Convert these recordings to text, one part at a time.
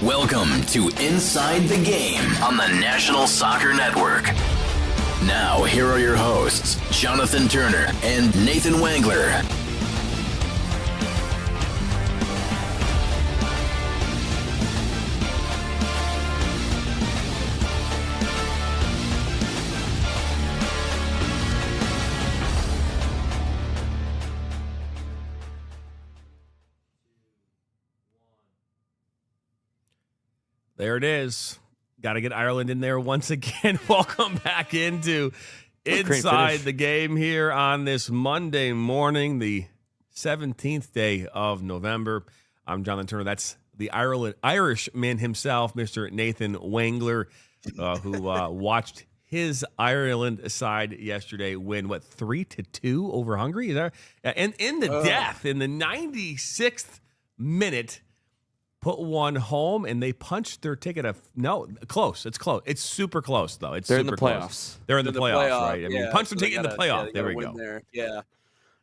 Welcome to Inside the Game on the National Soccer Network. Now, here are your hosts, Jonathan Turner and Nathan Wangler. There it is. Got to get Ireland in there once again. Welcome back into Inside the Game here on this Monday morning, the 17th day of November. I'm Jonathan Turner. That's the Irishman himself, Mr. Nathan Wangler, who watched his Ireland side yesterday win, 3-2 over Hungary? Is that, and in the death, in the 96th minute, put one home, and they punched their ticket. Close. It's close. It's super close, though. They're in the playoffs. They're in the playoffs, right? I mean, punch their ticket in the playoff. There we go. There. Yeah.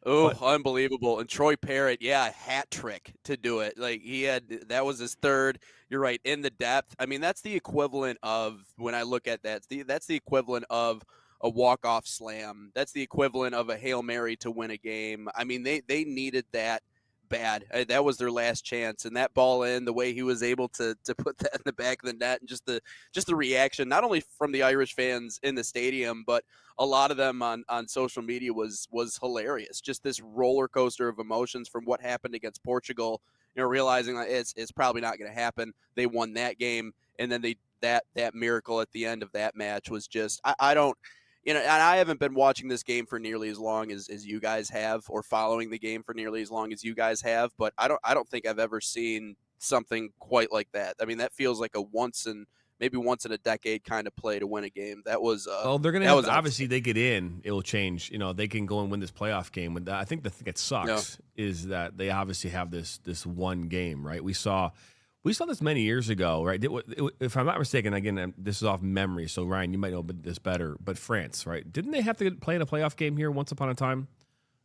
Oh, unbelievable. And Troy Parrott, hat trick to do it. That was his third. You're right, in the depth. I mean, that's the equivalent of, when I look at that, that's the equivalent of a walk-off slam. That's the equivalent of a Hail Mary to win a game. I mean, they needed that bad. That was their last chance, and that ball in, the way he was able to put that in the back of the net, and just the reaction, not only from the Irish fans in the stadium, but a lot of them on social media was hilarious. Just this roller coaster of emotions from what happened against Portugal, realizing that it's probably not going to happen. They won that game, and then that miracle at the end of that match was just, I don't. And I haven't been watching this game for nearly as long as you guys have, or following the game for nearly as long as you guys have. But I don't think I've ever seen something quite like that. I mean, that feels like a once in a decade kind of play to win a game. That was they're gonna have, obviously they get in, it will change. They can go and win this playoff game. I think the thing that sucks is that they obviously have this one game, right? We saw this many years ago, right? If I'm not mistaken, again, this is off memory, so Ryan, you might know this better, but France, right? Didn't they have to play in a playoff game here once upon a time?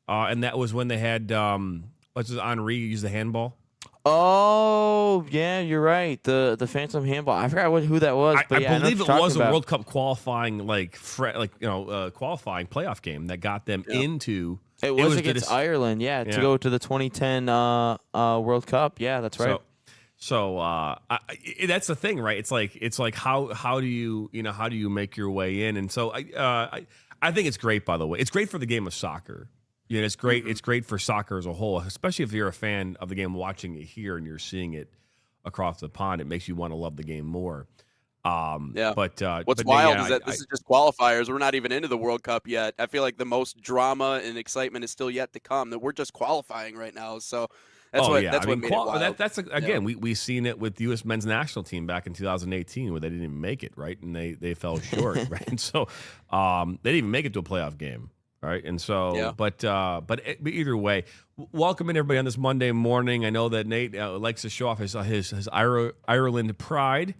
And that was when they had, Henry use the handball? Oh, yeah, you're right. The phantom handball. I forgot who that was. But I believe it was a World Cup qualifying, qualifying playoff game that got them into. It was against Ireland, to go to the 2010 World Cup. Yeah, that's right. So that's the thing, right? It's like how do you make your way in? And so I think it's great. By the way, it's great for the game of soccer. It's great. Mm-hmm. It's great for soccer as a whole, especially if you're a fan of the game, watching it here and you're seeing it across the pond. It makes you want to love the game more. But what's wild is that this is just qualifiers. We're not even into the World Cup yet. I feel like the most drama and excitement is still yet to come. That we're just qualifying right now. So. That's what made it wild. That's again, we've seen it with the U.S. men's national team back in 2018 where they didn't even make it, right? And they fell short, right? And so they didn't even make it to a playoff game, right? And so, but either way, welcome in everybody on this Monday morning. I know that Nate likes to show off his Ireland pride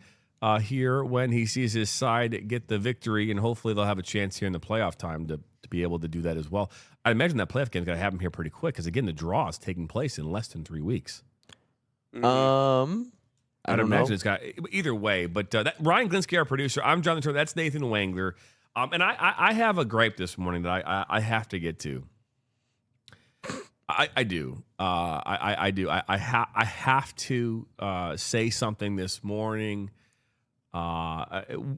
here when he sees his side get the victory, and hopefully they'll have a chance here in the playoff time to be able to do that as well. I imagine that playoff game is going to happen here pretty quick because, again, the draw is taking place in less than 3 weeks. I don't imagine it's got either way. But that Ryan Glinsky, our producer, I'm Jonathan Turner. That's Nathan Wangler. And I have a gripe this morning that I have to get to. I do. I do. I have to say something this morning.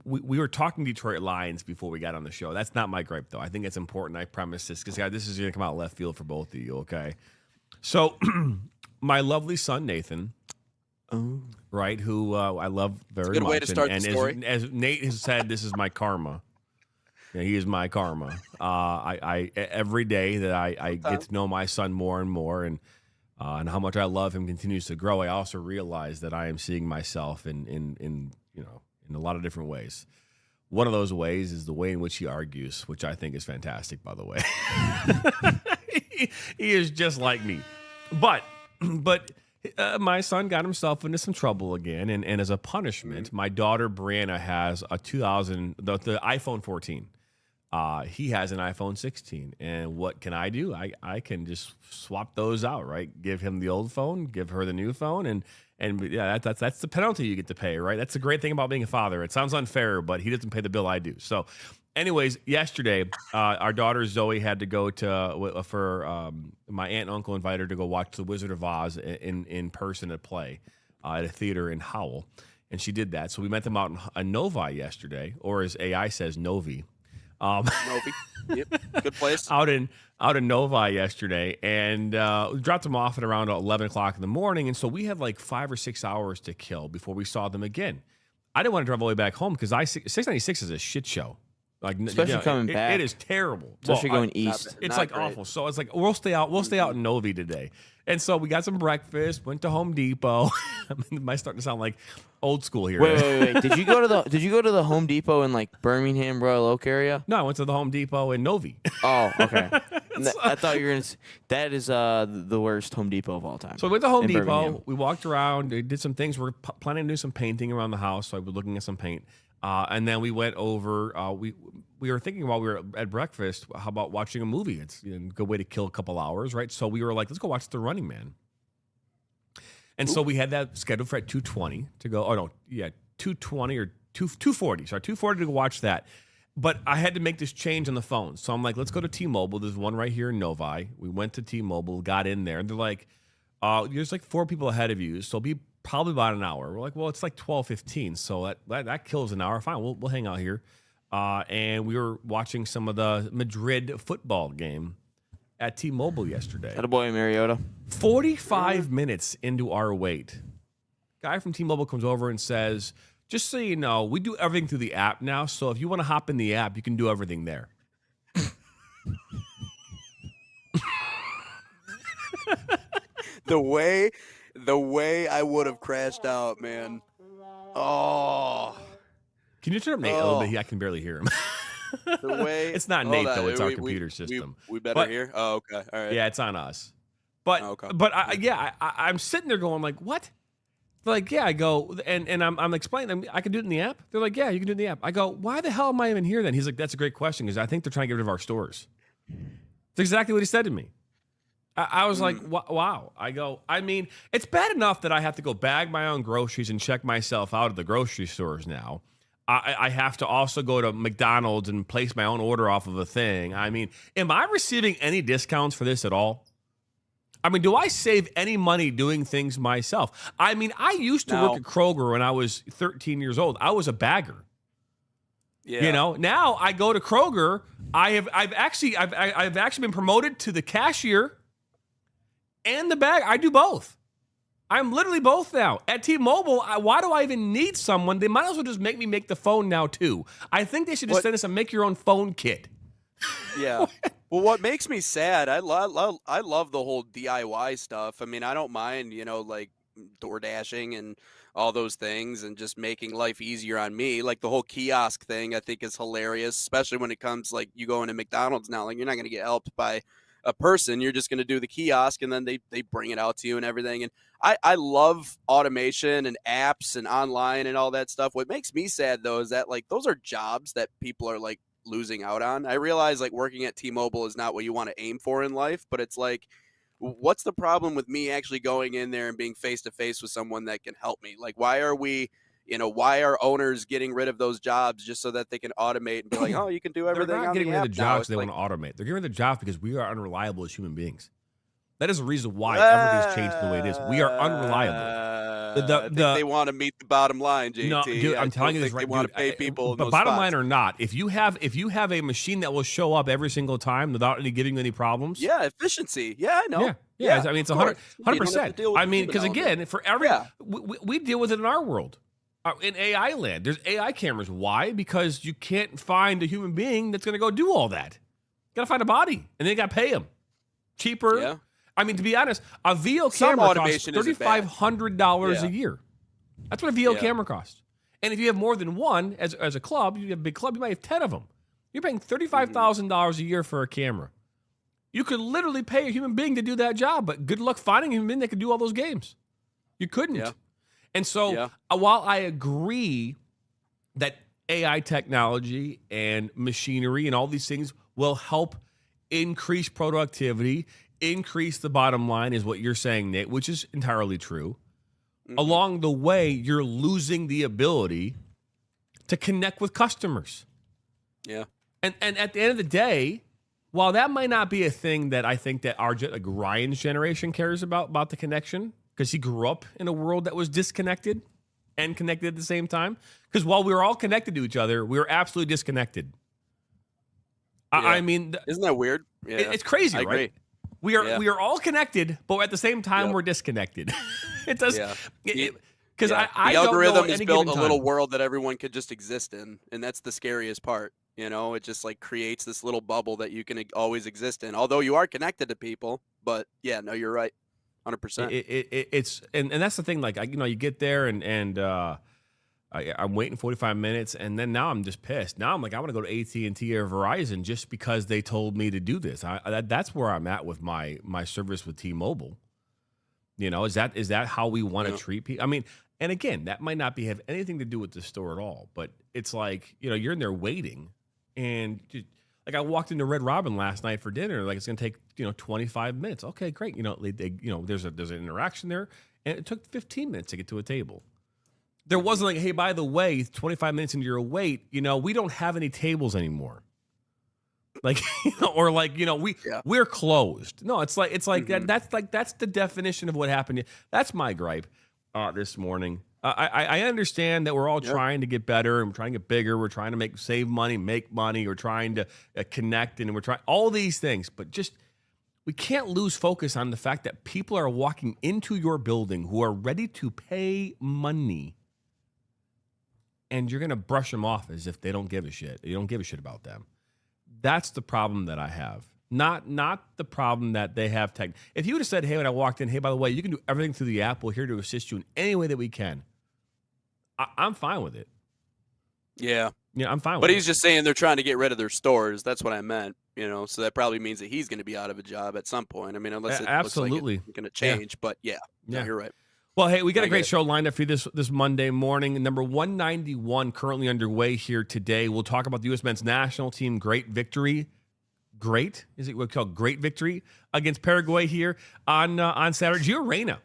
We were talking Detroit Lions before we got on the show. That's not my gripe, though. I think it's important I premise this because, guys, this is going to come out left field for both of you, okay? So my lovely son, Nathan, right, who I love very much. Good way to start the story. As Nate has said, this is my karma. He is my karma. I every day that I get to know my son more and more and how much I love him continues to grow, I also realize that I am seeing myself in a lot of different ways. One of those ways is the way in which he argues, which I think is fantastic, by the way. He is just like me. But my son got himself into some trouble again, and as a punishment, my daughter Brianna has the iPhone 14. He has an iPhone 16, and what can I do? I can just swap those out, right? Give him the old phone, give her the new phone, and yeah, that's the penalty you get to pay, right? That's the great thing about being a father. It sounds unfair, but he doesn't pay the bill, I do. So, anyways, yesterday, our daughter Zoe had to go to for my aunt and uncle invited her to go watch The Wizard of Oz in person at play at a theater in Howell, and she did that. So we met them out in Novi yesterday, or as AI says, Novi. Novi. Yep. Good place. out in Novi yesterday, and we dropped them off at around 11 o'clock in the morning, and so we had like 5 or 6 hours to kill before we saw them again. I didn't want to drive all the way back home because 696 is a shit show. Like, especially coming back, it is terrible. Especially going east, it's like great. Awful. So it's like we'll stay out in Novi today, and so we got some breakfast. Went to Home Depot. Am I starting to sound like old school here? Wait. Did you go to the Home Depot in like Birmingham, Royal Oak area? No, I went to the Home Depot in Novi. Oh, okay. I thought you were gonna. That is the worst Home Depot of all time. So we went to Home Depot. Birmingham. We walked around. Did some things. We're planning to do some painting around the house. So I was looking at some paint. And then we went over. We were thinking while we were at breakfast, how about watching a movie? It's a good way to kill a couple hours, right? So we were like, let's go watch The Running Man. And so we had that scheduled for at 2:20 to go. Oh no, yeah, 2:20 or 2:40. Sorry, 2:40 to go watch that. But I had to make this change on the phone, so I'm like, let's go to T-Mobile. There's one right here in Novi. We went to T-Mobile, got in there, and they're like, there's like 4 people ahead of you, so it'll be probably about an hour. We're like, well, it's like 12:15, so that kills an hour. Fine, we'll hang out here. And we were watching some of the Madrid football game at T-Mobile yesterday. Attaboy, Mariota. 45 minutes into our wait, guy from T-Mobile comes over and says, just so you know, we do everything through the app now, so if you want to hop in the app, you can do everything there. The way I would have crashed out, man. Oh. Can you turn up Nate a little bit? I can barely hear him. The way it's not Nate though; it's our computer we system. We better hear. Oh, okay, all right. Yeah, it's on us. But I'm sitting there going like, what? They're like, yeah. I go and I'm explaining. I can do it in the app. They're like, yeah, you can do it in the app. I go, why the hell am I even here then? He's like, that's a great question because I think they're trying to get rid of our stores. That's exactly what he said to me. I was like, wow. I go, I mean, it's bad enough that I have to go bag my own groceries and check myself out at the grocery stores now. I have to also go to McDonald's and place my own order off of a thing. I mean, am I receiving any discounts for this at all? I mean, do I save any money doing things myself? I mean, I used to work at Kroger when I was 13 years old. I was a bagger. Yeah. You know, now I go to Kroger. I've actually been promoted to the cashier and the bag. I do both. I'm literally both now. At T-Mobile, why do I even need someone? They might as well just make me make the phone now, too. I think they should just send us a make-your-own-phone kit. Yeah. Well, what makes me sad, I love the whole DIY stuff. I mean, I don't mind, like door dashing and all those things and just making life easier on me. Like the whole kiosk thing, I think is hilarious, especially when it comes like you go into McDonald's now. Like you're not going to get helped by a person. You're just going to do the kiosk and then they bring it out to you and everything. And I love automation and apps and online and all that stuff. What makes me sad though is that like those are jobs that people are like losing out on. I realize like working at T-Mobile is not what you want to aim for in life, but it's like, what's the problem with me actually going in there and being face to face with someone that can help me? Like, why are owners getting rid of those jobs just so that they can automate and be like, oh, you can do everything? They're not on getting the rid app of the jobs now. they want to automate. They're getting rid of the jobs because we are unreliable as human beings. That is the reason why everything's changed the way it is. We are unreliable. They want to meet the bottom line, JT. No, dude, I'm telling you this right. They want to pay people. But bottom line or not, if you have a machine that will show up every single time without giving you any problems, yeah, efficiency. Yeah, I know. Yeah. I mean, it's 100%. I mean, because again, for we deal with it in our world. In AI land, there's AI cameras. Why? Because you can't find a human being that's going to go do all that. You got to find a body, and then you got to pay them cheaper. Yeah. I mean, to be honest, a VO camera costs $3,500 a year. That's what a VO camera costs. And if you have more than one, as a club, you have a big club, you might have 10 of them. You're paying $35,000 a year for a camera. You could literally pay a human being to do that job, but good luck finding a human being that could do all those games. You couldn't. Yeah. And so while I agree that AI technology and machinery and all these things will help increase productivity, increase the bottom line, is what you're saying, Nate, which is entirely true. Along the way, you're losing the ability to connect with customers. Yeah. And at the end of the day, while that might not be a thing that I think that like Ryan's generation cares about the connection, because he grew up in a world that was disconnected and connected at the same time. Because while we were all connected to each other, we were absolutely disconnected. Yeah. I mean, isn't that weird? Yeah. It's crazy, I right? agree. We are all connected, but at the same time, we're disconnected. It does. Yeah. Because the I algorithm don't know has built a little world that everyone could just exist in, and that's the scariest part. It just like creates this little bubble that you can always exist in. Although you are connected to people, but yeah, no, you're right, 100%. It's and that's the thing. Like you get there and I'm waiting 45 minutes, and then now I'm just pissed. Now I'm like, I want to go to AT&T or Verizon just because they told me to do this. That's where I'm at with my service with T-Mobile. Is that how we want to treat people? I mean, and again, that might not have anything to do with the store at all, but it's like, you're in there waiting, and like I walked into Red Robin last night for dinner. Like it's going to take 25 minutes. Okay, great. There's an interaction there, and it took 15 minutes to get to a table. There wasn't like, hey, by the way, 25 minutes into your wait, we don't have any tables anymore. Like, or like, we're closed. No, it's like that's the definition of what happened. That's my gripe this morning. I understand that we're all trying to get better, and we're trying to get bigger. We're trying to save money, make money. We're trying to connect, and we're trying all these things, but just we can't lose focus on the fact that people are walking into your building who are ready to pay money, and you're going to brush them off as if they don't give a shit. You don't give a shit about them. That's the problem that I have. Not the problem that they have tech. If you would have said, hey, when I walked in, hey, by the way, you can do everything through the app. We're here to assist you in any way that we can. I'm fine with it. Yeah. Yeah, I'm fine with it. But he's just saying they're trying to get rid of their stores. That's what I meant, so that probably means that he's going to be out of a job at some point. I mean, unless it absolutely looks like it's going to change. But yeah, you're right. Well, hey, we got a great show lined up for you this Monday morning. Number 191 currently underway here today. We'll talk about the U.S. men's national team. Great victory. Great? Is it what's called great victory against Paraguay here on Saturday? Gio Reyna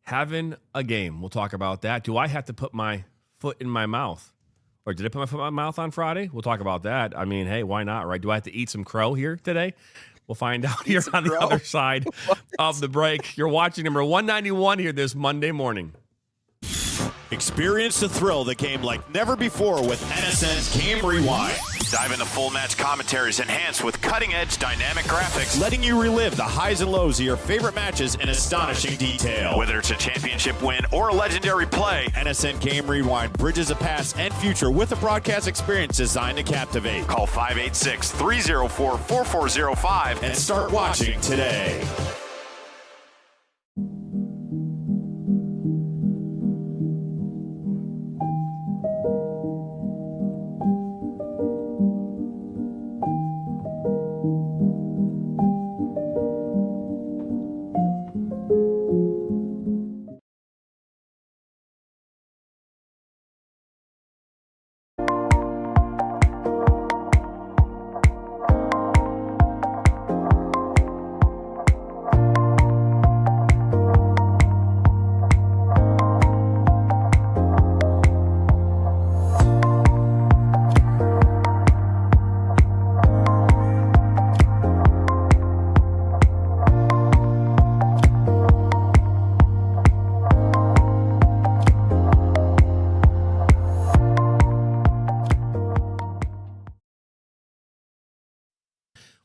having a game. We'll talk about that. Do I have to put my foot in my mouth? Or did I put my foot in my mouth on Friday? We'll talk about that. I mean, hey, why not, right? Do I have to eat some crow here today? We'll find out here on the other side of the break. You're watching number 191 here this Monday morning. Experience the thrill of the game like never before with NSN's Game Rewind. Dive into full match commentaries enhanced with cutting-edge dynamic graphics, letting you relive the highs and lows of your favorite matches in astonishing detail. Whether it's a championship win or a legendary play, NSN Game Rewind bridges the past and future with a broadcast experience designed to captivate. Call 586-304-4405 and start watching today.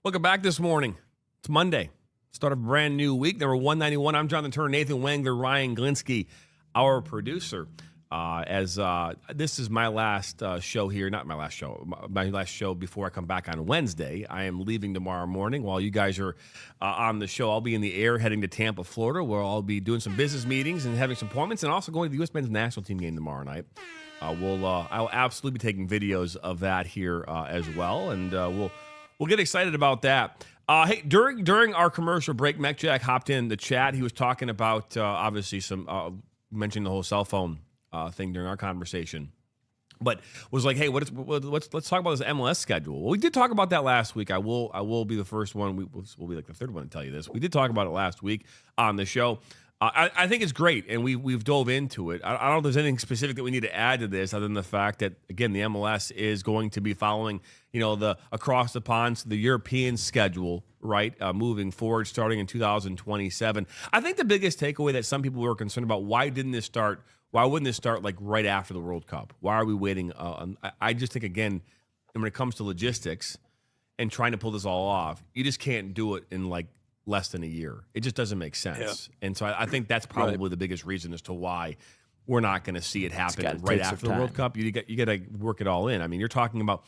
Welcome back this morning. It's Monday. Start of a brand new week. Number 191. I'm Jonathan Turner, Nathan Wangler, Ryan Glinsky, our producer. This is my last show here. Not my last show. My last show before I come back on Wednesday. I am leaving tomorrow morning while you guys are on the show. I'll be in the air heading to Tampa, Florida, where I'll be doing some business meetings and having some appointments, and also going to the U.S. men's national team game tomorrow night. I'll absolutely be taking videos of that here as well, and we'll get excited about that. Hey, during our commercial break, Mac Jack hopped in the chat. He was talking about obviously some mentioning the whole cell phone thing during our conversation. but was like, hey, let's talk about this MLS schedule. Well, we did talk about that last week. I will be the first one. We'll be like the third one to tell you this. We did talk about it last week on the show. I think it's great, and we've dove into it. I don't know if there's anything specific that we need to add to this other than the fact that, again, the MLS is going to be following, the across the pond, the European schedule, right, moving forward, starting in 2027. I think the biggest takeaway that some people were concerned about, why wouldn't this start like right after the World Cup? Why are we waiting? I just think, again, when it comes to logistics and trying to pull this all off, you just can't do it in like less than a year. It just doesn't make sense. Yeah. And so I think that's probably the biggest reason as to why we're not going to see it happen right after the World Cup. You got to work it all in. I mean, you're talking about,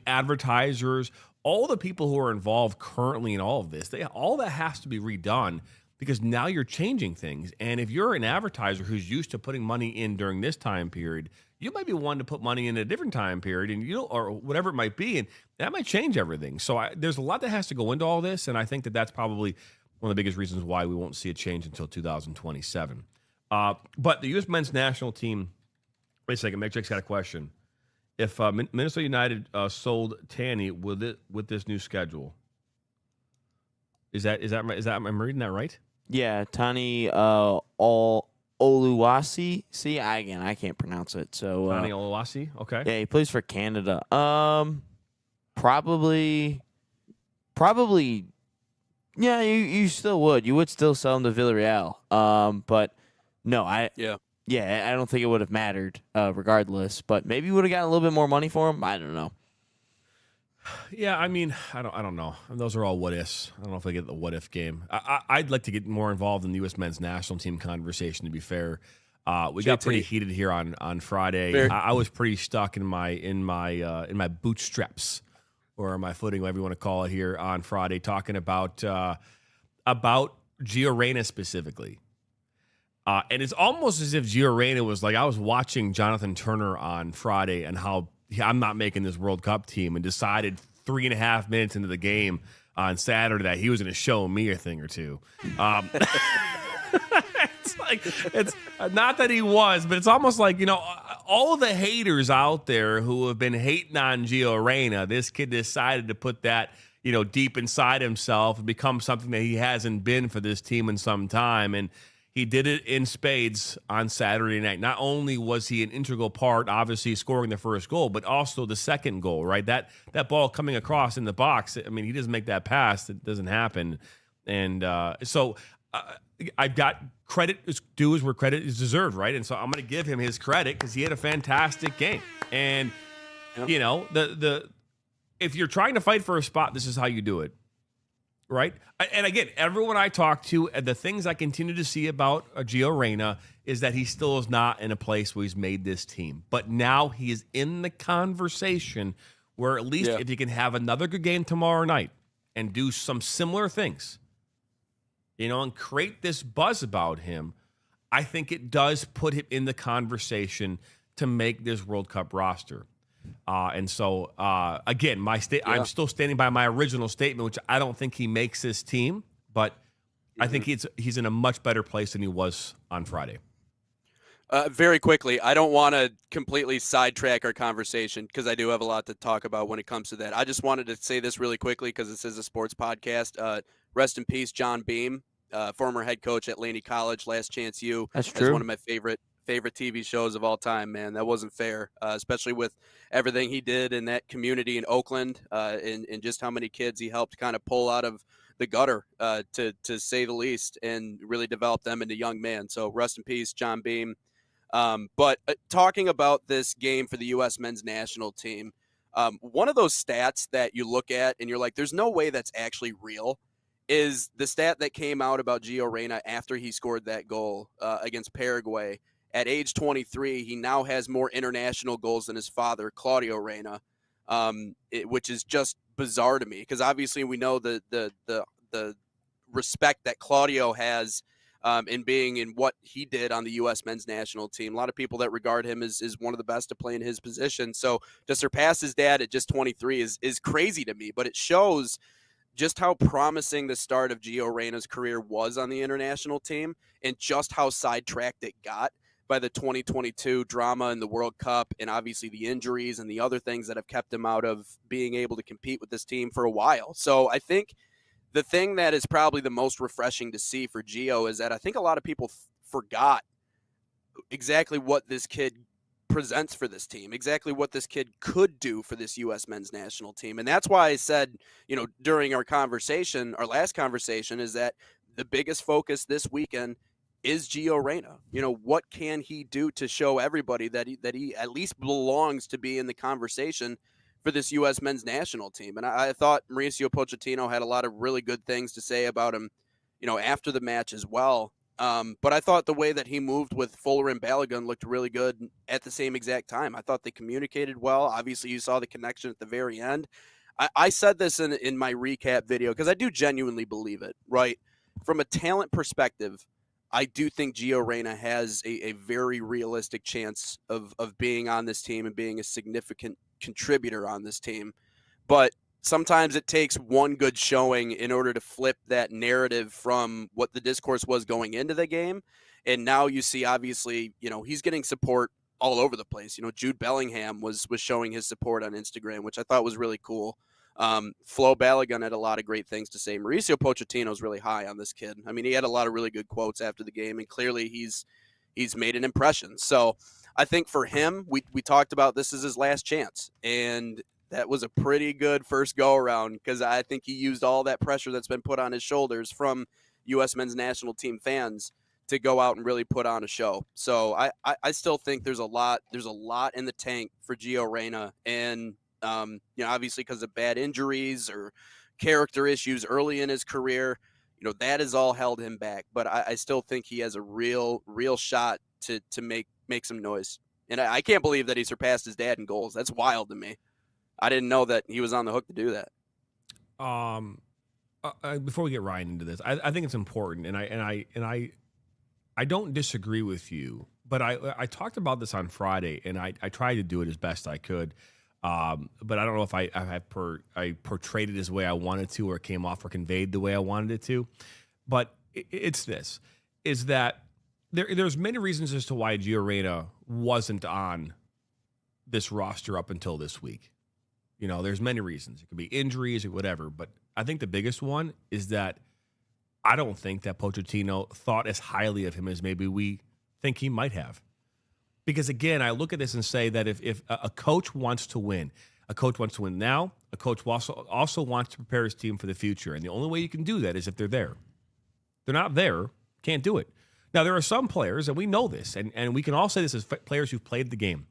advertisers, all the people who are involved currently in all of this, all that has to be redone because now you're changing things. And if you're an advertiser who's used to putting money in during this time period, you might be one to put money in a different time period, and or whatever it might be, and that might change everything. So there's a lot that has to go into all this, and I think that that's probably one of the biggest reasons why we won't see a change until 2027. But the U.S. men's national team. Wait a second, McJake's got a question. If Minnesota United sold Tanny with this new schedule, is that am I reading that right? Yeah, Tani Oluwasi. See, I can't pronounce it. So Tani Oluwasi. Okay. Yeah, he plays for Canada. Probably. Yeah, you still would. You would still sell him to Villarreal. But no, I don't think it would have mattered regardless. But maybe you would have gotten a little bit more money for him. I don't know. Yeah, I don't know. Those are all what ifs. I don't know if I get the what if game. I'd like to get more involved in the U.S. men's national team conversation. To be fair, we got pretty heated here on Friday. I was pretty stuck in my bootstraps or my footing, whatever you want to call it, here on Friday, talking about Gio Reyna specifically. And it's almost as if Gio Reyna was like, I was watching Jonathan Turner on Friday and how I'm not making this World Cup team, and decided 3.5 minutes into the game on Saturday that he was going to show me a thing or two. It's not that he was, but it's almost like, all the haters out there who have been hating on Gio Reyna, this kid decided to put that, deep inside himself and become something that he hasn't been for this team in some time. And he did it in spades on Saturday night. Not only was he an integral part, obviously scoring the first goal, but also the second goal, right? That ball coming across in the box, he doesn't make that pass. It doesn't happen. And so I've got credit is due where credit is deserved, right? And so I'm going to give him his credit because he had a fantastic game. And, if you're trying to fight for a spot, this is how you do it. Right. And again, everyone I talk to, the things I continue to see about Gio Reyna is that he still is not in a place where he's made this team. But now he is in the conversation where at least if he can have another good game tomorrow night and do some similar things, and create this buzz about him, I think it does put him in the conversation to make this World Cup roster. And so, again, I'm still standing by my original statement, which I don't think he makes this team, but I think he's in a much better place than he was on Friday. Very quickly, I don't want to completely sidetrack our conversation because I do have a lot to talk about when it comes to that. I just wanted to say this really quickly because this is a sports podcast. Rest in peace, John Beam, former head coach at Laney College, Last Chance U. That's true. That's one of my favorite TV shows of all time, man. That wasn't fair, especially with everything he did in that community in Oakland, and just how many kids he helped kind of pull out of the gutter, to say the least, and really develop them into young men. So rest in peace, John Beam. But talking about this game for the U.S. men's national team, one of those stats that you look at and you're like, there's no way that's actually real, is the stat that came out about Gio Reyna after he scored that goal against Paraguay. At age 23, he now has more international goals than his father, Claudio Reyna, which is just bizarre to me because obviously we know the respect that Claudio has in being in what he did on the U.S. men's national team. A lot of people that regard him as one of the best to play in his position. So to surpass his dad at just 23 is crazy to me, but it shows just how promising the start of Gio Reyna's career was on the international team and just how sidetracked it got. by the 2022 drama in the World Cup and obviously the injuries and the other things that have kept him out of being able to compete with this team for a while. So I think the thing that is probably the most refreshing to see for Gio is that I think a lot of people forgot exactly what this kid presents for this team, exactly what this kid could do for this U.S. men's national team. And that's why I said, during our last conversation, is that the biggest focus this weekend is Gio Reyna. What can he do to show everybody that he at least belongs to be in the conversation for this U.S. men's national team? And I thought Mauricio Pochettino had a lot of really good things to say about him, after the match as well. But I thought the way that he moved with Fuller and Balogun looked really good at the same exact time. I thought they communicated well. Obviously, you saw the connection at the very end. I said this in my recap video because I do genuinely believe it, right? From a talent perspective, I do think Gio Reyna has a very realistic chance of being on this team and being a significant contributor on this team. But sometimes it takes one good showing in order to flip that narrative from what the discourse was going into the game. And now you see, obviously, he's getting support all over the place. Jude Bellingham was showing his support on Instagram, which I thought was really cool. Flo Balogun had a lot of great things to say. Mauricio Pochettino's really high on this kid. I mean, he had a lot of really good quotes after the game, and clearly he's made an impression. So I think for him, we talked about this is his last chance. And that was a pretty good first go-around because I think he used all that pressure that's been put on his shoulders from U.S. men's national team fans to go out and really put on a show. So I still think there's a lot in the tank for Gio Reyna. And, obviously because of bad injuries or character issues early in his career, that has all held him back. But I still think he has a real shot to make some noise. And I can't believe that he surpassed his dad in goals. That's wild to me. I didn't know that he was on the hook to do that. Before we get right into this, I think it's important, and I don't disagree with you, but I talked about this on Friday, and I tried to do it as best I could, but I don't know if I portrayed it as the way I wanted to, or it came off or conveyed the way I wanted it to. But it's this: is that there's many reasons as to why Gio Reyna wasn't on this roster up until this week. There's many reasons. It could be injuries or whatever, but I think the biggest one is that I don't think that Pochettino thought as highly of him as maybe we think he might have. Because again, I look at this and say that if a coach wants to win, a coach wants to win now, a coach also wants to prepare his team for the future. And the only way you can do that is if they're there. If they're not there, can't do it. Now, there are some players, and we know this, and we can all say this as players who've played the game,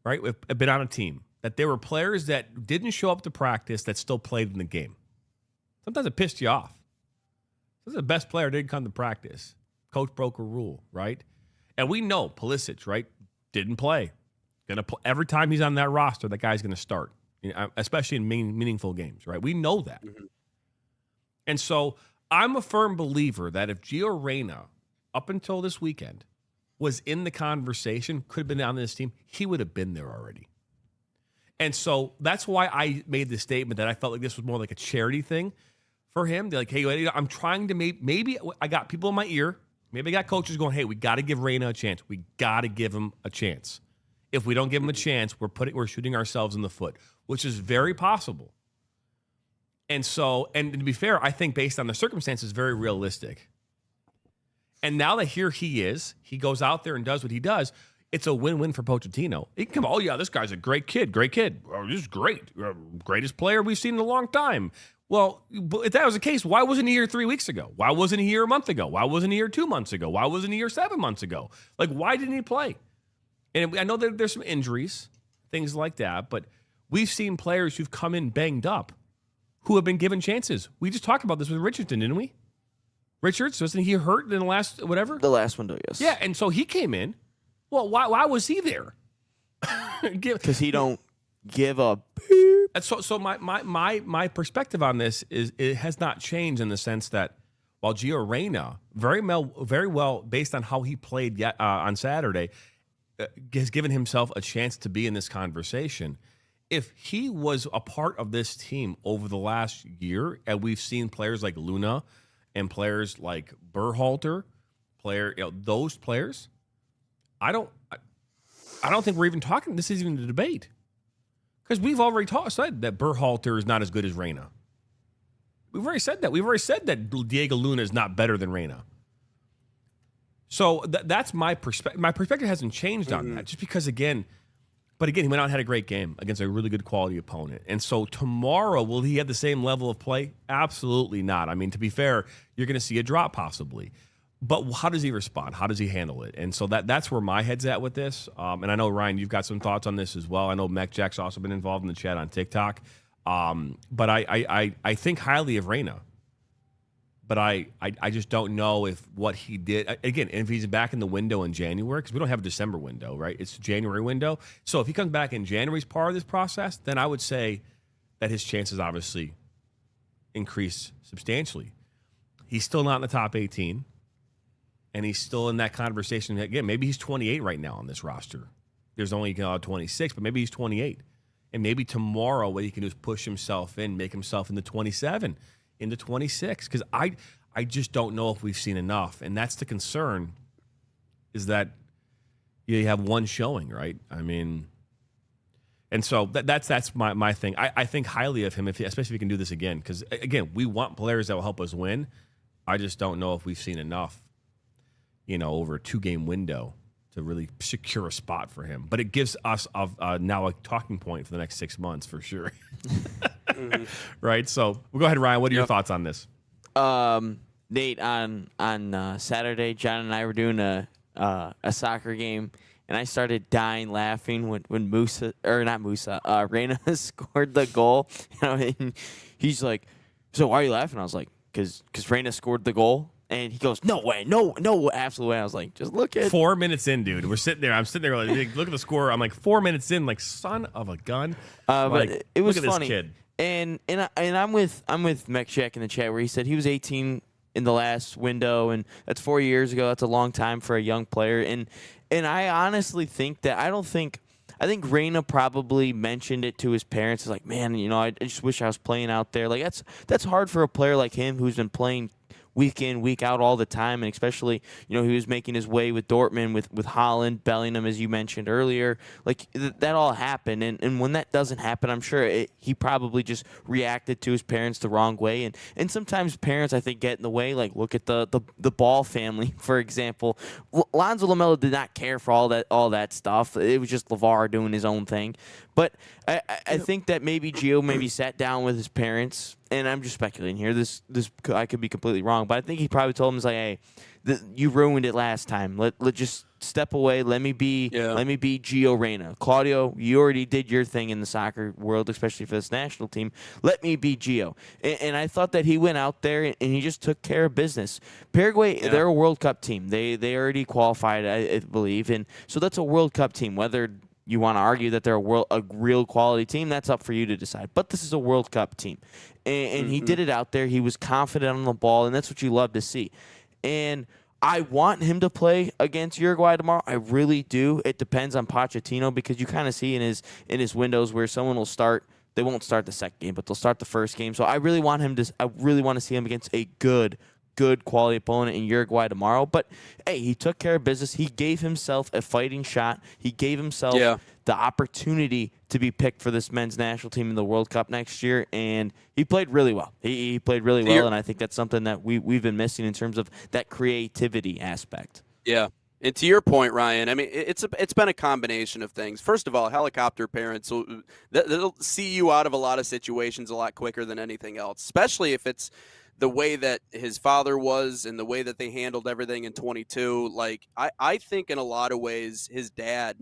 right? We've been on a team. That there were players that didn't show up to practice that still played in the game. Sometimes it pissed you off. This is the best player didn't come to practice. Coach broke a rule, right? And we know Pulisic, right, didn't play. Every time he's on that roster, that guy's going to start, especially in meaningful games, right? We know that. Mm-hmm. And so I'm a firm believer that if Gio Reyna, up until this weekend, was in the conversation, could have been on this team, he would have been there already. And so that's why I made the statement that I felt like this was more like a charity thing for him. They're like, hey, I'm trying to maybe I got people in my ear. Maybe I got coaches going, hey, we got to give Reyna a chance. We got to give him a chance. If we don't give him a chance, we're shooting ourselves in the foot, which is very possible. And so, and to be fair, I think based on the circumstances, very realistic. And now that here he is, he goes out there and does what he does. It's a win-win for Pochettino. He can come, oh, yeah, this guy's a great kid. Oh, this is great. Greatest player we've seen in a long time. Well, if that was the case, why wasn't he here 3 weeks ago? Why wasn't he here a month ago? Why wasn't he here 2 months ago? Why wasn't he here 7 months ago? Like, why didn't he play? And I know that there's some injuries, things like that, but we've seen players who've come in banged up who have been given chances. We just talked about this with Richardson, didn't we? Richards, wasn't he hurt in the last whatever? The last window, yes. Yeah, and so he came in. Well, why was he there? Because he don't give a beep. So my perspective on this is it has not changed in the sense that while Gio Reyna very well based on how he played on Saturday has given himself a chance to be in this conversation. If he was a part of this team over the last year, and we've seen players like Luna and players like Berhalter, those players I don't think we're even talking. This isn't even a debate because we've already said that Berhalter is not as good as Reyna. We've already said that. We've already said that Diego Luna is not better than Reyna. So that's my perspective. My perspective hasn't changed on that, just because he went out and had a great game against a really good quality opponent. And so tomorrow, will he have the same level of play? Absolutely not. I mean, to be fair, you're going to see a drop possibly. But how does he respond? How does he handle it? And so that's where my head's at with this. And I know, Ryan, you've got some thoughts on this as well. I know Mac Jack's also been involved in the chat on TikTok. But I think highly of Reyna. But I just don't know if what he did, again, if he's back in the window in January, because we don't have a December window, right? It's a January window. So if he comes back in January's part of this process, then I would say that his chances obviously increase substantially. He's still not in the top 18, and he's still in that conversation. Again, maybe he's 28 right now on this roster. There's only 26, but maybe he's 28. And maybe tomorrow what he can do is push himself in, make himself into 27. Into 26, because I just don't know if we've seen enough, and that's the concern. Is that you have one showing, right? I mean, and so that's my thing. I think highly of him, especially if he can do this again, because again, we want players that will help us win. I just don't know if we've seen enough, over a 2-game window to really secure a spot for him. But it gives us now a talking point for the next 6 months for sure. Right, so we'll go ahead, Ryan. What are your thoughts on this? Nate, on Saturday, John and I were doing a soccer game, and I started dying laughing when Reyna scored the goal. And he's like, "So why are you laughing?" I was like, "Cause Reyna scored the goal." And he goes, "No way, no, absolute way." I was like, "Just look at 4 minutes in, dude. We're sitting there. I'm sitting there like, look at the score. I'm like 4 minutes in, like son of a gun." But it was look at funny. This kid. And I'm with Mech Jack in the chat where he said he was 18 in the last window, and that's 4 years ago. That's a long time for a young player. And I honestly think that I think Reyna probably mentioned it to his parents. It's like, man, I just wish I was playing out there. Like that's hard for a player like him who's been playing week in, week out all the time, and especially, he was making his way with Dortmund, with Haaland, Bellingham, as you mentioned earlier. Like, that all happened, and when that doesn't happen, I'm sure he probably just reacted to his parents the wrong way, and sometimes parents, I think, get in the way. Like, look at the Ball family, for example. Lonzo Lamela did not care for all that stuff. It was just LeVar doing his own thing. But I think that maybe Gio sat down with his parents, and I'm just speculating here. This I could be completely wrong, but I think he probably told him, "He's like, hey, you ruined it last time. Let just step away. Let me be Gio Reyna. Claudio, you already did your thing in the soccer world, especially for this national team. Let me be Gio." And I thought that he went out there and he just took care of business. Paraguay, they're a World Cup team. They already qualified, I believe, and so that's a World Cup team. Whether you want to argue that they're a real quality team, that's up for you to decide. But this is a World Cup team. And he did it out there. He was confident on the ball, and that's what you love to see. And I want him to play against Uruguay tomorrow. I really do. It depends on Pochettino, because you kind of see in his windows where someone will start. They won't start the second game, but they'll start the first game. So I really want to see him against a good quality opponent in Uruguay tomorrow. But hey, he took care of business. He gave himself a fighting shot. He gave himself the opportunity to be picked for this men's national team in the World Cup next year, and he played really well. He played really well, and I think that's something that we've been missing in terms of that creativity aspect. Yeah. And to your point, Ryan, I mean, it's been a combination of things. First of all, helicopter parents, they'll see you out of a lot of situations a lot quicker than anything else, especially if it's the way that his father was and the way that they handled everything in 22. Like, I think in a lot of ways his dad,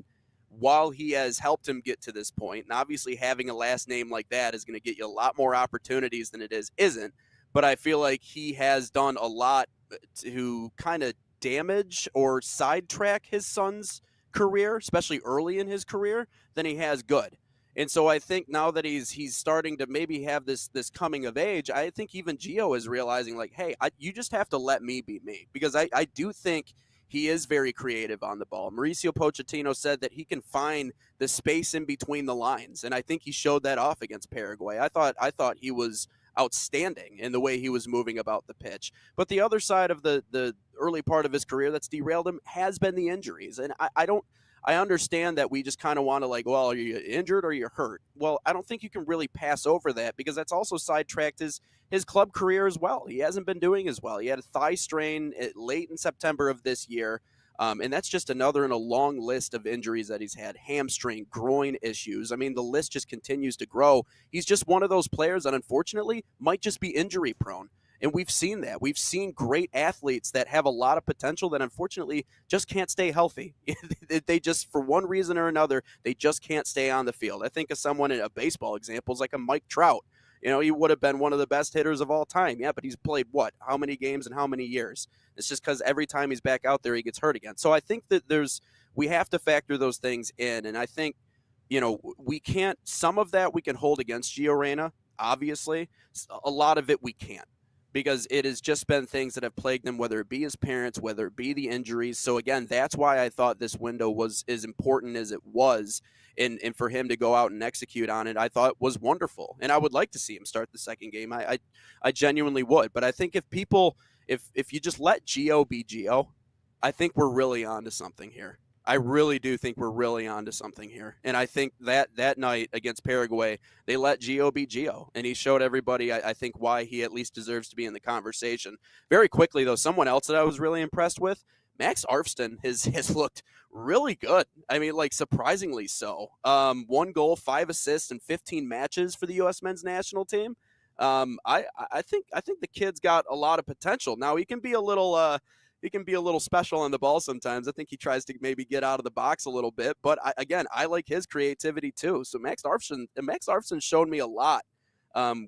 while he has helped him get to this point, and obviously having a last name like that is going to get you a lot more opportunities than it isn't, but I feel like he has done a lot to kind of damage or sidetrack his son's career, especially early in his career, than he has good. And so I think now that he's starting to maybe have this coming of age, I think even Gio is realizing, like, hey, you just have to let me be me, because I do think he is very creative on the ball. Mauricio Pochettino said that he can find the space in between the lines, and I think he showed that off against Paraguay. I thought he was outstanding in the way he was moving about the pitch. But the other side of the early part of his career that's derailed him has been the injuries. And I understand that we just kind of want to like, well, are you injured or you're hurt? Well, I don't think you can really pass over that because that's also sidetracked his club career as well. He hasn't been doing as well. He had a thigh strain late in September of this year. And that's just another in a long list of injuries that he's had. Hamstring, groin issues. I mean, the list just continues to grow. He's just one of those players that unfortunately might just be injury prone. And we've seen that. We've seen great athletes that have a lot of potential that unfortunately just can't stay healthy. They just, for one reason or another, they just can't stay on the field. I think of someone in a baseball example is like a Mike Trout. You know, he would have been one of the best hitters of all time. Yeah, but he's played what? How many games and how many years? It's just because every time he's back out there, he gets hurt again. So I think that we have to factor those things in. And I think, you know, we can't, some of that we can hold against Gio Reyna, obviously. A lot of it we can't, because it has just been things that have plagued him, whether it be his parents, whether it be the injuries. So again, that's why I thought this window was as important as it was. And for him to go out and execute on it, I thought was wonderful. And I would like to see him start the second game. I genuinely would. But I think if you just let Gio be Gio, I think we're really onto something here. I really do think we're really onto something here. And I think that night against Paraguay, they let Gio be Gio. And he showed everybody, I think, why he at least deserves to be in the conversation. Very quickly, though, someone else that I was really impressed with, Max Arfsten has looked really good. I mean, like, surprisingly so. 1 goal, 5 assists, and 15 matches for the U.S. men's national team. I think the kid's got a lot of potential. Now, he can be a little special on the ball sometimes. I think he tries to maybe get out of the box a little bit. But I like his creativity too. So Max Arfsten showed me a lot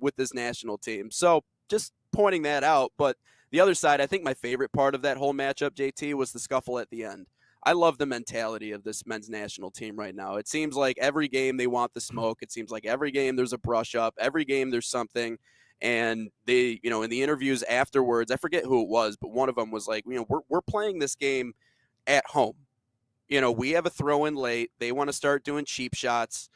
with this national team. So just pointing that out. But the other side, I think my favorite part of that whole matchup, JT, was the scuffle at the end. I love the mentality of this men's national team right now. It seems like every game they want the smoke. It seems like every game there's a brush up. Every game there's something. And they, you know, in the interviews afterwards, I forget who it was, but one of them was like, you know, we're playing this game at home. You know, we have a throw in late. They want to start doing cheap shots.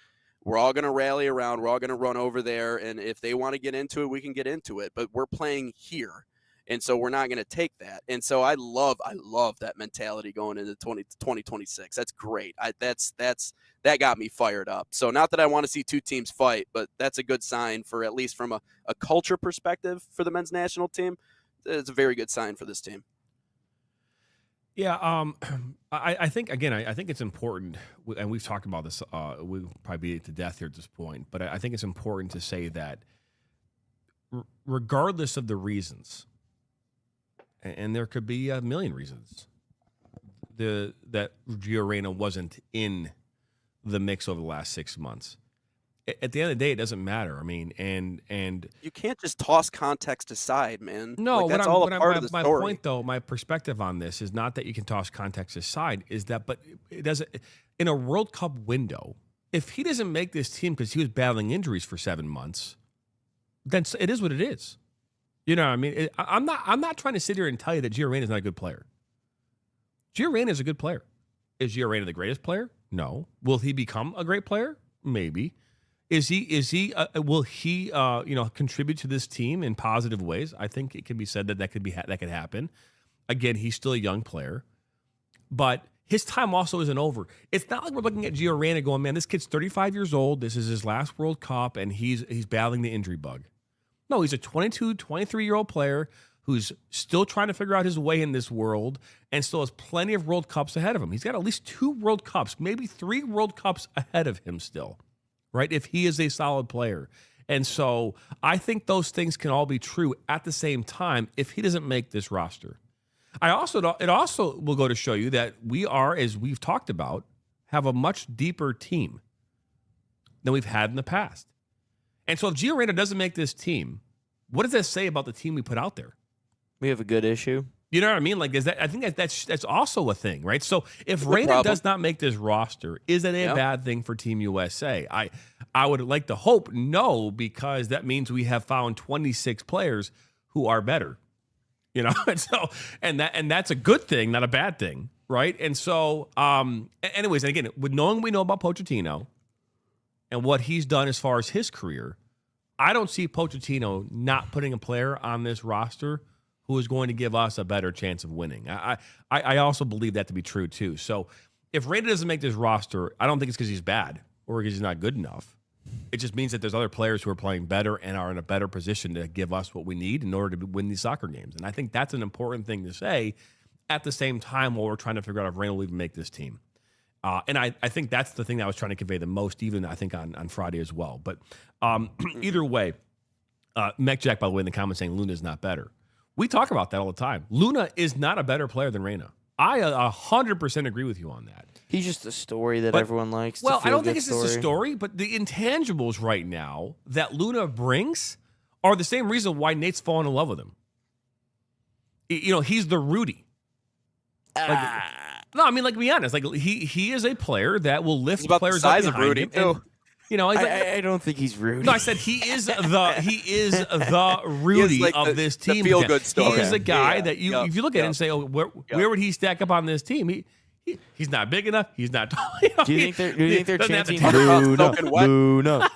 We're all going to rally around. We're all going to run over there. And if they want to get into it, we can get into it. But we're playing here. And so we're not going to take that. And so I love that mentality going into 2026. That's great. That got me fired up. So not that I want to see two teams fight, but that's a good sign for, at least from a culture perspective for the men's national team. It's a very good sign for this team. Yeah, I think, again, I think it's important, and we've talked about this, we'll probably beat it to death here at this point, but I think it's important to say that regardless of the reasons, and there could be a million reasons, that Gio Reyna wasn't in the mix over the last 6 months. At the end of the day, it doesn't matter. I mean, and you can't just toss context aside, man. No, like, that's all a part of the my story. point, though, my perspective on this is not that you can toss context aside. Is that, but it doesn't. In a World Cup window, if he doesn't make this team because he was battling injuries for 7 months, then it is what it is. You know what I mean? I'm not trying to sit here and tell you that Gio Reyna is not a good player. Gio Reyna is a good player. Is Gio Reyna the greatest player? No. Will he become a great player? Maybe. Will he contribute to this team in positive ways? I think it can be said that could happen. Again, he's still a young player, but his time also isn't over. It's not like we're looking at Gio Reyna going, man, this kid's 35 years old. This is his last World Cup, and he's battling the injury bug. No, he's a 22, 23-year-old player who's still trying to figure out his way in this world and still has plenty of World Cups ahead of him. He's got at least 2 World Cups, maybe 3 World Cups ahead of him still, right? If he is a solid player. And so I think those things can all be true at the same time if he doesn't make this roster. It also will go to show you that we are, as we've talked about, have a much deeper team than we've had in the past. And so if Gio Reyna doesn't make this team, what does that say about the team we put out there? We have a good issue. You know what I mean? Like, I think that's also a thing, right? So if Reyna does not make this roster, is it a bad thing for Team USA? I would like to hope no, because that means we have found 26 players who are better. You know, and that's a good thing, not a bad thing, right? And so, anyways, and again, with knowing we know about Pochettino and what he's done as far as his career, I don't see Pochettino not putting a player on this roster who is going to give us a better chance of winning. I also believe that to be true too. So if Reyna doesn't make this roster, I don't think it's because he's bad or because he's not good enough. It just means that there's other players who are playing better and are in a better position to give us what we need in order to win these soccer games. And I think that's an important thing to say at the same time while we're trying to figure out if Reyna will even make this team. And I think that's the thing that I was trying to convey the most, even I think on Friday as well. But either way, Mech Jack, by the way, in the comments saying Luna is not better. We talk about that all the time. Luna is not a better player than Reyna. I 100% agree with you on that. He's just a story that everyone likes. Well, I don't think it's just a story, but the intangibles right now that Luna brings are the same reason why Nate's fallen in love with him. You know, he's the Rudy. No, I mean, be honest. He is a player that will lift about players the size up of Rudy him. And, you know, I don't think he's Rudy. No, I said he is the Rudy of this team. The feel-good story. He is a guy that if you look at it and say, oh, where would he stack up on this team? He's not big enough. He's not tall. Do you think they're chanting Luna?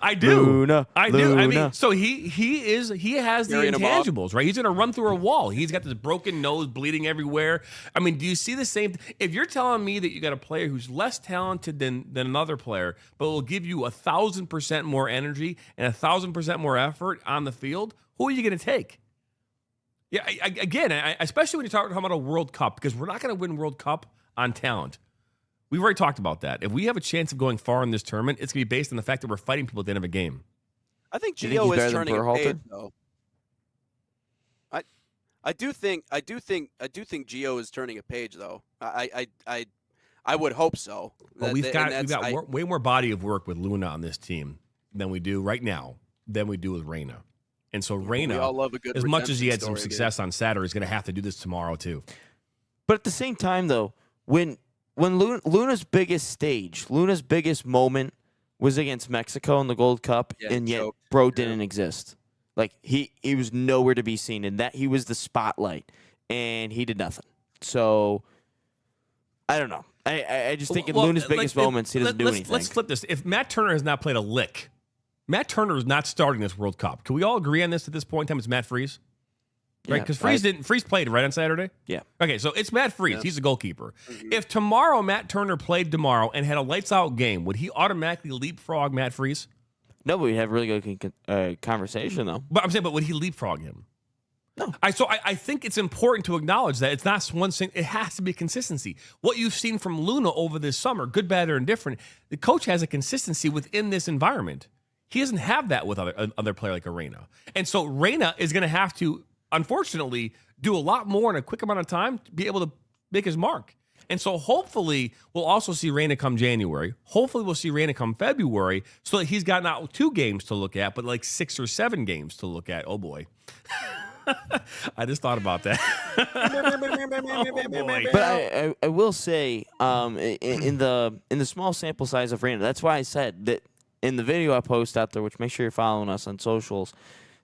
I do. Luna. I mean, so he has the intangibles, right? He's going to run through a wall. He's got this broken nose, bleeding everywhere. I mean, do you see the same? If you're telling me that you got a player who's less talented than another player, but will give you 1,000% more energy and 1,000% more effort on the field, who are you going to take? Yeah, again, especially when you're talking about a World Cup, because we're not going to win World Cup on talent. We've already talked about that. If we have a chance of going far in this tournament, it's going to be based on the fact that we're fighting people at the end of a game. I think Gio is turning a page, though. I do think Gio is turning a page, though. I would hope so. Well, we've got way more body of work with Luna on this team than we do right now than we do with Reyna. And so Reyna, as much as he had some success on Saturday, is going to have to do this tomorrow too. But at the same time, though, when Luna's biggest stage, Luna's biggest moment was against Mexico in the Gold Cup, and yet bro didn't exist. Like he was nowhere to be seen, and that he was the spotlight, and he did nothing. So I don't know. I just think in Luna's biggest moments, he doesn't do anything. Let's flip this. If Matt Turner has not played a lick, Matt Turner is not starting this World Cup. Can we all agree on this at this point in time? It's Matt Freese? Right? Because Freese played right on Saturday? Yeah. Okay, so it's Matt Freese. Yeah. He's the goalkeeper. Mm-hmm. If tomorrow Matt Turner played tomorrow and had a lights-out game, would he automatically leapfrog Matt Freese? No, but we'd have a really good conversation, though. But I'm saying, would he leapfrog him? No. I think it's important to acknowledge that it's not one thing. It has to be consistency. What you've seen from Luna over this summer, good, bad, or indifferent, the coach has a consistency within this environment. He doesn't have that with other player like Reyna. And so Reyna is going to have to, unfortunately, do a lot more in a quick amount of time to be able to make his mark. And so hopefully we'll also see Reyna come January. Hopefully we'll see Reyna come February so that he's got not 2 games to look at, but like 6 or 7 games to look at. Oh, boy. I just thought about that. Oh, boy. But I will say in the small sample size of Reyna, that's why I said that in the video I post out there, which make sure you're following us on socials,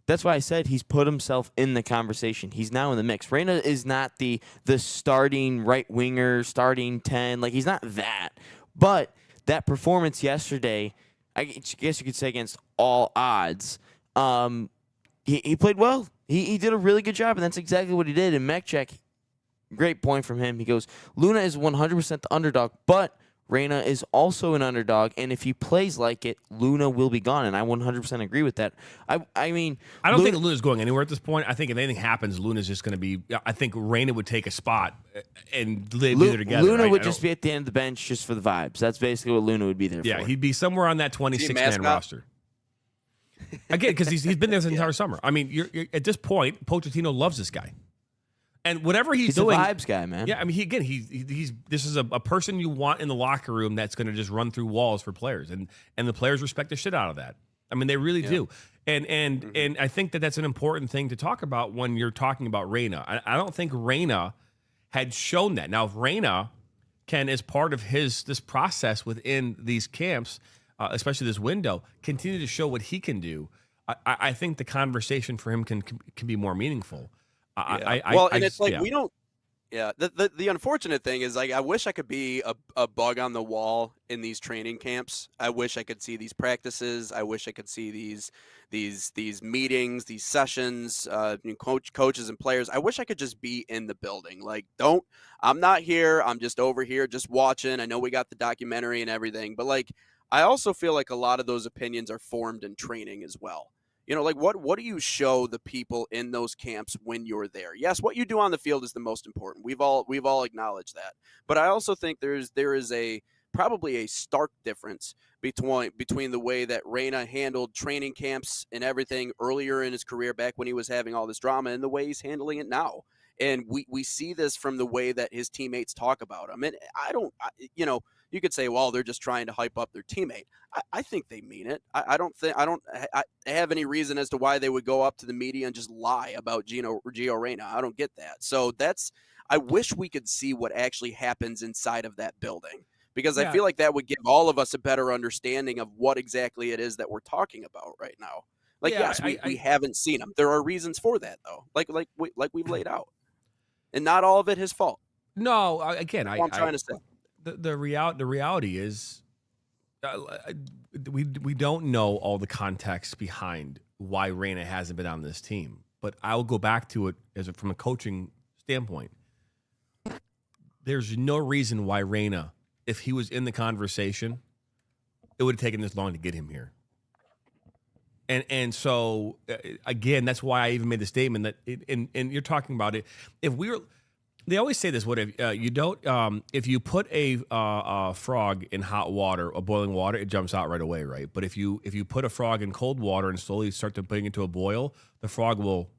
that's why I said he's put himself in the conversation. He's now in the mix. Reyna is not the starting right winger, starting 10. Like, he's not that. But that performance yesterday, I guess you could say against all odds, he played well. He did a really good job, and that's exactly what he did. And Mekchek, great point from him. He goes, Luna is 100% the underdog, but Reyna is also an underdog, and if he plays like it, Luna will be gone, and I 100% agree with that. I mean, I don't think Luna's going anywhere at this point. I think if anything happens, Luna's just going to be. I think Reyna would take a spot, and they'd be there together. Luna would just be at the end of the bench just for the vibes. That's basically what Luna would be there for. Yeah, he'd be somewhere on that 26-man roster. Again, because he's been there this entire summer. I mean, you're at this point, Pochettino loves this guy. And whatever he's doing, a vibes guy, man. Yeah, I mean, he's this is a person you want in the locker room that's going to just run through walls for players, and the players respect the shit out of that. I mean, they really do. And I think that's an important thing to talk about when you're talking about Reyna. I don't think Reyna had shown that. Now, if Reyna can, as part of this process within these camps, especially this window, continue to show what he can do, I think the conversation for him can be more meaningful. And it's like we don't. Yeah, the unfortunate thing is, like, I wish I could be a bug on the wall in these training camps. I wish I could see these practices. I wish I could see these meetings, these sessions, coaches and players. I wish I could just be in the building. Like, I'm not here. I'm just over here, just watching. I know we got the documentary and everything, but like, I also feel like a lot of those opinions are formed in training as well. Like what do you show the people in those camps when you're there? Yes, what you do on the field is the most important. We've all acknowledged that. But I also think there is probably a stark difference between the way that Reyna handled training camps and everything earlier in his career, back when he was having all this drama, and the way he's handling it now. And we see this from the way that his teammates talk about him. And you could say, well, they're just trying to hype up their teammate. I think they mean it. I don't have any reason as to why they would go up to the media and just lie about Gio Reyna. I don't get that. So I wish we could see what actually happens inside of that building, because I feel like that would give all of us a better understanding of what exactly it is that we're talking about right now. Like, yes, we haven't seen him. There are reasons for that, though, like we've laid out, and not all of it his fault. No, again, I'm trying to say. The reality is, we don't know all the context behind why Reyna hasn't been on this team. But I'll go back to it from a coaching standpoint. There's no reason why Reyna, if he was in the conversation, it would have taken this long to get him here. And so again, that's why I even made the statement that and you're talking about it. They always say this: what if if you put a frog in hot water or boiling water, it jumps out right away, right? But if you put a frog in cold water and slowly start to bring it to a boil, the frog will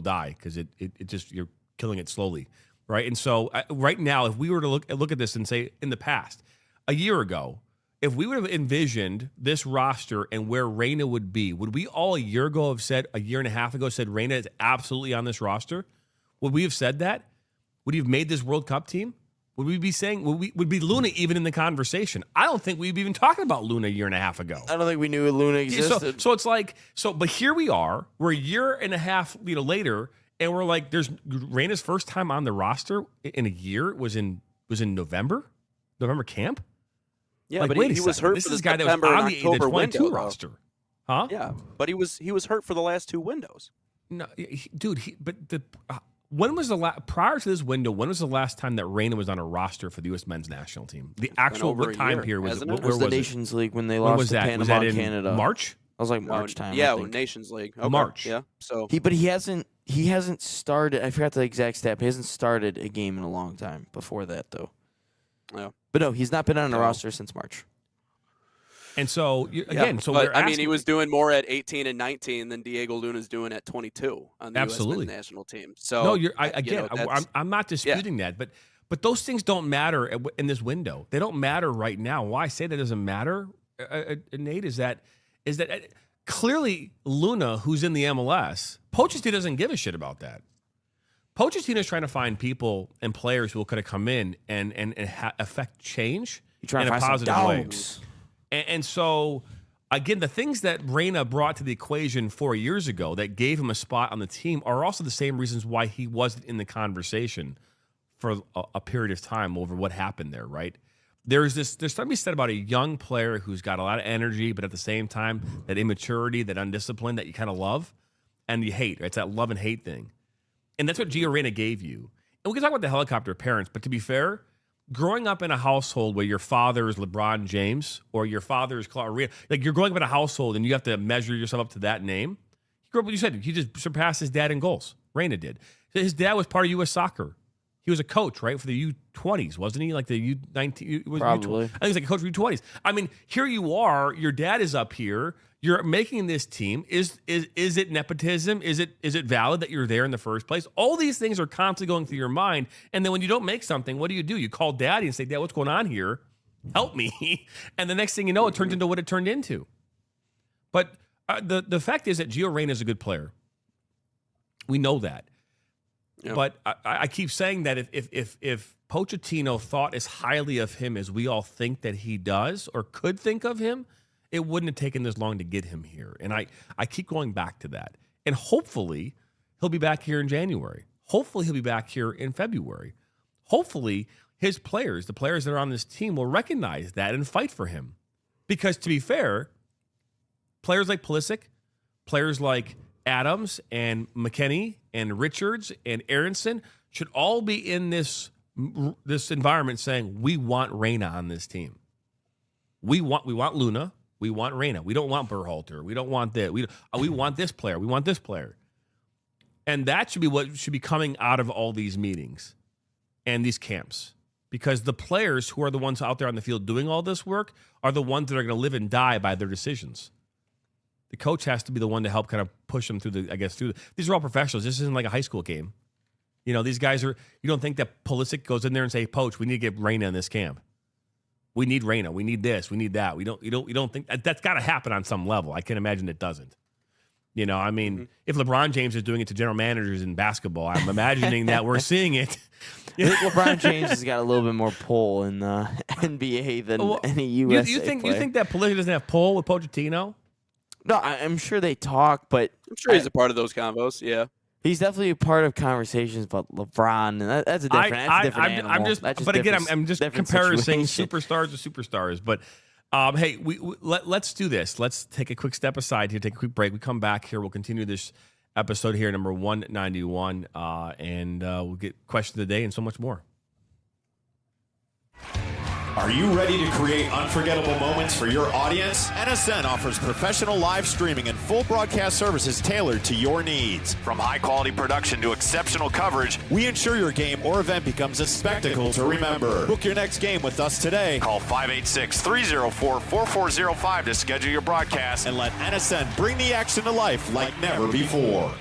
die, because it just, you're killing it slowly, right? And so right now, if we were to look at this and say, in the past, a year ago, if we would have envisioned this roster and where Reyna would be, would we all a year and a half ago said Reyna is absolutely on this roster? Would we have said that? Would he have made this World Cup team? Would we be saying, would be Luna even in the conversation? I don't think we'd be even talking about Luna a year and a half ago. I don't think we knew Luna existed. So it's like, but here we are, we're a year and a half later, and we're like, there's Reyna's first time on the roster in a year was in November camp. Yeah, like, but wait he was hurt this for the is a guy that was September on and the October 22 window, roster. Huh? Yeah, but he was hurt for the last two windows. No, when was prior to this window? When was the last time that Reyna was on a roster for the U.S. men's national team? The actual time period was it? It was the Nations League when they lost to Panama and Canada. March? I was like March time. Yeah, Nations League. Okay. March. Yeah. So he hasn't started. I forgot the exact stat. But he hasn't started a game in a long time before that, though. Yeah. But no, he's not been on a roster since March. And so he was doing more at 18 and 19 than Diego Luna's doing at 22 on the U.S. men's national team. So no, I'm not disputing that, but those things don't matter in this window. They don't matter right now. Why I say that doesn't matter, Nate, is that clearly Luna, who's in the MLS, Pochettino doesn't give a shit about that. Pochettino is trying to find people and players who could have come in and affect change in a positive way. And so, again, the things that Reyna brought to the equation 4 years ago that gave him a spot on the team are also the same reasons why he wasn't in the conversation for a period of time over what happened there, right? There's something to be said about a young player who's got a lot of energy, but at the same time, that immaturity, that undiscipline that you kind of love and you hate. Right? It's that love and hate thing. And that's what Gio Reyna gave you. And we can talk about the helicopter parents, but to be fair, growing up in a household where your father is LeBron James or your father is Claudio, like you're growing up in a household and you have to measure yourself up to that name. You said he just surpassed his dad in goals. Reyna did. His dad was part of U.S. Soccer. He was a coach, right, for the U20s, wasn't he? Like the U19. Probably. I think he's like a coach for U20s. I mean, here you are. Your dad is up here. You're making this team. Is it nepotism? Is it valid that you're there in the first place? All these things are constantly going through your mind. And then when you don't make something, what do? You call daddy and say, Dad, what's going on here? Help me. And the next thing you know, it turns into what it turned into. But the fact is that Gio Reyna is a good player. We know that. Yep. But I keep saying that if Pochettino thought as highly of him as we all think that he does or could think of him, it wouldn't have taken this long to get him here. And I keep going back to that. And hopefully he'll be back here in January. Hopefully he'll be back here in February. Hopefully his players, the players that are on this team, will recognize that and fight for him. Because to be fair, players like Pulisic, players like Adams and McKennie and Richards and Aronson should all be in this environment saying, we want Reyna on this team. We want Luna. We want Reyna. We don't want Berhalter. We don't want that. We want this player. We want this player. And that should be what should be coming out of all these meetings and these camps. Because the players who are the ones out there on the field doing all this work are the ones that are going to live and die by their decisions. The coach has to be the one to help kind of push them through these are all professionals. This isn't like a high school game. These guys you don't think that Pulisic goes in there and say, Coach, we need to get Reyna in this camp. We need Reyna. We need this. We need that. You don't think that's got to happen on some level. I can imagine it doesn't. If LeBron James is doing it to general managers in basketball, I'm imagining that we're seeing it. I think LeBron James has got a little bit more pull in the NBA than any USA you think player. You think that Pulisic doesn't have pull with Pochettino? No, I'm sure they talk, but I'm sure he's a part of those convos. Yeah, he's definitely a part of conversations about LeBron, and that's a different animal. I'm just comparing superstars to superstars. But hey, let's do this. Let's take a quick step aside here, take a quick break. We come back here. We'll continue this episode here, number 191, and we'll get question of the day and so much more. Are you ready to create unforgettable moments for your audience? NSN offers professional live streaming and full broadcast services tailored to your needs. From high-quality production to exceptional coverage, we ensure your game or event becomes a spectacle to remember. Book your next game with us today. Call 586-304-4405 to schedule your broadcast and let NSN bring the action to life like never before.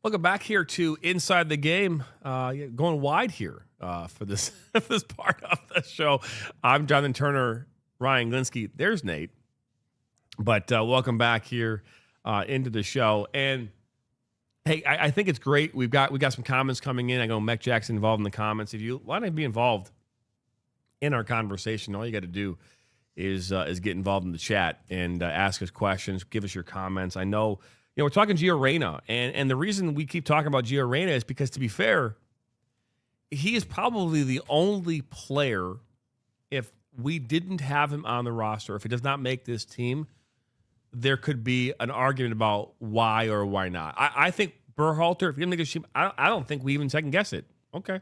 Welcome back here to Inside the Game. Going wide here for this this part of the show. I'm Jonathan Turner, Ryan Glinsky. There's Nate. But welcome back here into the show. And hey, I think it's great. We got some comments coming in. I know Mech Jackson involved in the comments. If you want to be involved in our conversation, all you got to do is get involved in the chat and ask us questions, give us your comments. I know. We're talking Gio Reyna, and the reason we keep talking about Gio Reyna is because, to be fair, he is probably the only player, if we didn't have him on the roster, if he does not make this team, there could be an argument about why or why not. I think Berhalter, if he didn't make this team, I don't think we even second guess it. Okay.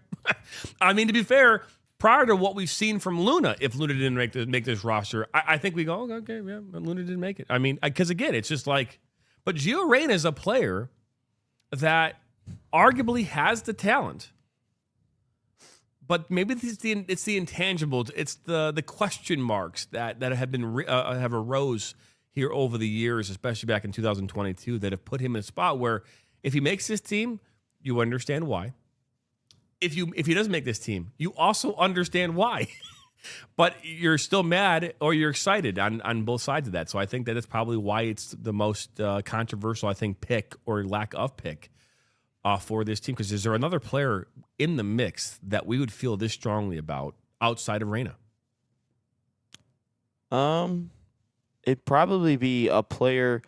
I mean, to be fair, prior to what we've seen from Luna, if Luna didn't make this roster, I think we go, okay, yeah, Luna didn't make it. I mean, because again, it's just like, but Gio Reyna is a player that arguably has the talent, but maybe it's the intangibles, it's the question marks that have been have arose here over the years, especially back in 2022, that have put him in a spot where if he makes this team, you understand why. If he doesn't make this team, you also understand why. But you're still mad or you're excited on both sides of that. So I think that that's probably why it's the most controversial, I think, pick or lack of pick for this team. Because is there another player in the mix that we would feel this strongly about outside of Reyna? It'd probably be a player.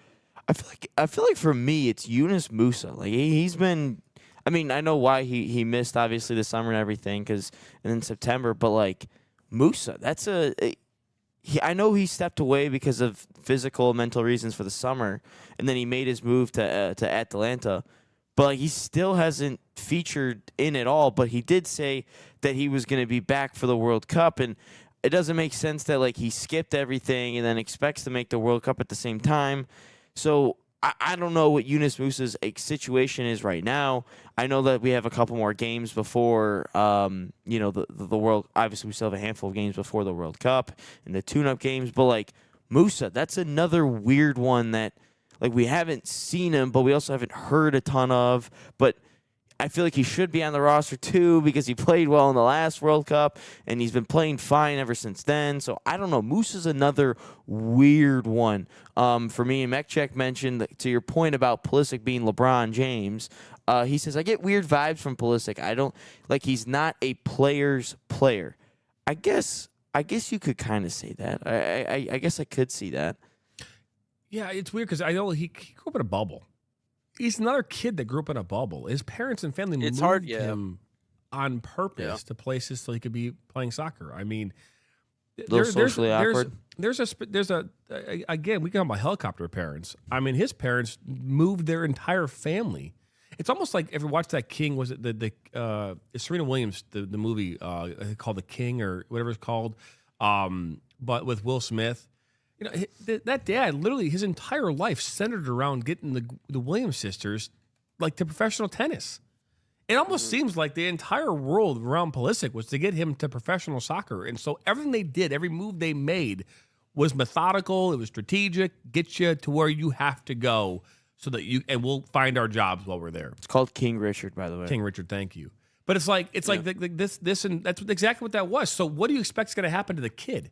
I feel like for me, it's Yunus Musa. Like he's been. I mean, I know why he missed obviously the summer and everything and in September, but like Musa, that's I know he stepped away because of physical and mental reasons for the summer, and then he made his move to Atlanta, but like, he still hasn't featured in at all. But he did say that he was going to be back for the World Cup, and it doesn't make sense that like he skipped everything and then expects to make the World Cup at the same time. So I don't know what Yunus Musa's situation is right now. I know that we have a couple more games before, the World. Obviously, we still have a handful of games before the World Cup and the tune-up games. But like Musa, that's another weird one that like we haven't seen him, but we also haven't heard a ton of. But I feel like he should be on the roster too because he played well in the last World Cup and he's been playing fine ever since then. So I don't know. Musa's another weird one for me. And Mekchek mentioned, to your point about Pulisic being LeBron James, he says, I get weird vibes from Pulisic. I don't like he's not a player's player. I guess you could kind of say that. I guess I could see that. Yeah, it's weird because I know he grew up in a bubble. He's another kid that grew up in a bubble. His parents and family moved him on purpose to places so he could be playing soccer. I mean, socially awkward. There's again, we can talk about helicopter parents. I mean, his parents moved their entire family. It's almost like if you watch that King, was it the Serena Williams, the movie called The King or whatever it's called, but with Will Smith. You know, that dad, literally his entire life centered around getting the Williams sisters like to professional tennis. It almost seems like the entire world around Pulisic was to get him to professional soccer. And so everything they did, every move they made was methodical. It was strategic, get you to where you have to go so that and we'll find our jobs while we're there. It's called King Richard, by the way. King Richard, thank you. But it's like this, and that's exactly what that was. So what do you expect is going to happen to the kid?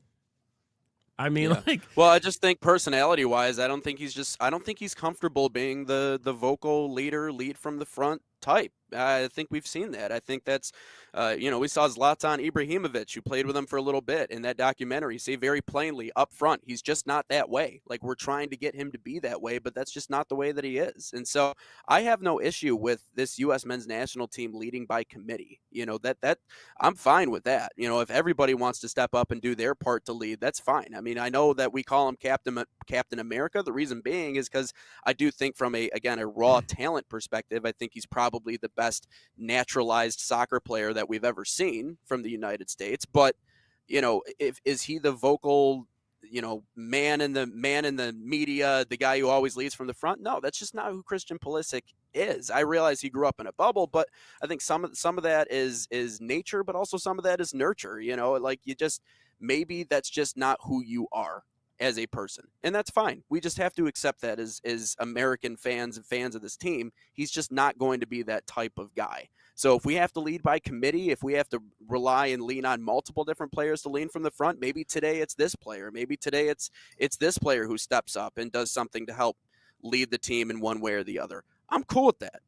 I mean, well, I just think personality-wise, I don't think he's comfortable being the vocal leader, lead from the front type. I think we've seen that. I think that's, we saw Zlatan Ibrahimovic, who played with him for a little bit in that documentary, say very plainly up front, he's just not that way. Like, we're trying to get him to be that way, but that's just not the way that he is. And so I have no issue with this U.S. men's national team leading by committee. That I'm fine with that. If everybody wants to step up and do their part to lead, that's fine. I mean, I know that we call him Captain America. The reason being is because I do think from a raw talent perspective, I think he's probably the best naturalized soccer player that we've ever seen from the United States. But, is he the vocal, man in the media, the guy who always leads from the front? No, that's just not who Christian Pulisic is. I realize he grew up in a bubble, but I think some of that is nature, but also some of that is nurture. Maybe that's just not who you are as a person, and that's fine. We just have to accept that as American fans and fans of this team. He's just not going to be that type of guy. So if we have to lead by committee, if we have to rely and lean on multiple different players to lean from the front, maybe today it's this player, maybe today it's this player who steps up and does something to help lead the team in one way or the other. I'm cool with that.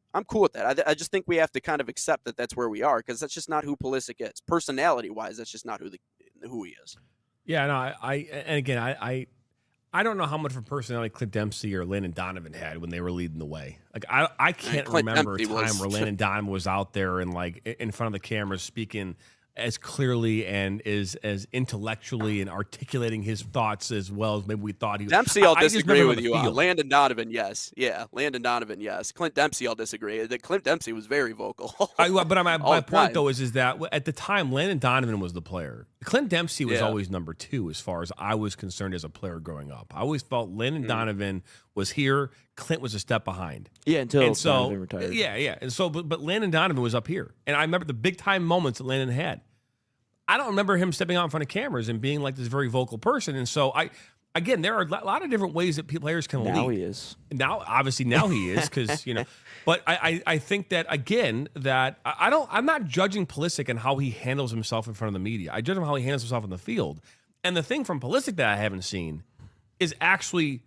I just think we have to kind of accept that that's where we are, because that's just not who Pulisic is. Personality-wise, that's just not who he is. Yeah, no, I don't know how much of a personality Clint Dempsey or Landon Donovan had when they were leading the way. Like I can't remember a time where Landon Donovan was out there and like in front of the cameras speaking as clearly and as intellectually and articulating his thoughts as well as maybe we thought he was. Dempsey, I'll disagree with you on. Landon Donovan, yes. Yeah, Landon Donovan, yes. Clint Dempsey, I'll disagree. Clint Dempsey was very vocal. But my point, though, is that at the time, Landon Donovan was the player. Clint Dempsey was always number two as far as I was concerned as a player growing up. I always felt Landon Donovan was here. Clint was a step behind. Yeah, until Donovan retired. Yeah. And so, but Landon Donovan was up here. And I remember the big-time moments that Landon had. I don't remember him stepping out in front of cameras and being like this very vocal person. And so again, there are a lot of different ways that players can lead. Now he is. Obviously now he is, because, but I think that, again, that I'm not judging Pulisic and how he handles himself in front of the media. I judge him how he handles himself in the field. And the thing from Pulisic that I haven't seen is actually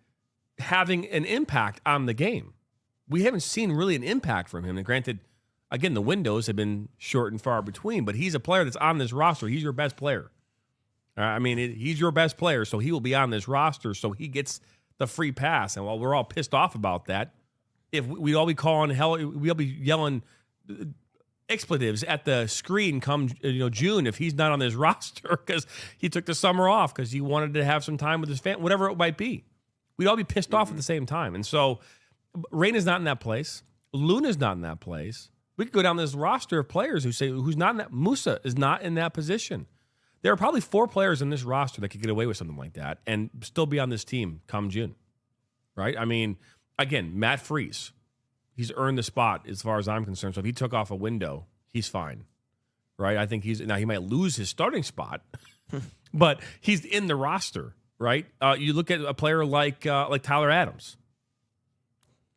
having an impact on the game. We haven't seen really an impact from him. And granted, again, the windows have been short and far between, but he's a player that's on this roster. He's your best player. He's your best player, so he will be on this roster, so he gets the free pass. And while we're all pissed off about that, if we'd all be calling hell, we'd all be yelling expletives at the screen come June if he's not on this roster because he took the summer off because he wanted to have some time with his family, whatever it might be. We'd all be pissed off at the same time. And so Reyna's not in that place. Luna's not in that place. We could go down this roster of players who's not in that. Musa is not in that position. There are probably 4 players in this roster that could get away with something like that and still be on this team come June, right? I mean, again, Matt Freese, he's earned the spot as far as I'm concerned. So if he took off a window, he's fine, right? I think he might lose his starting spot, but he's in the roster, right? You look at a player like Tyler Adams.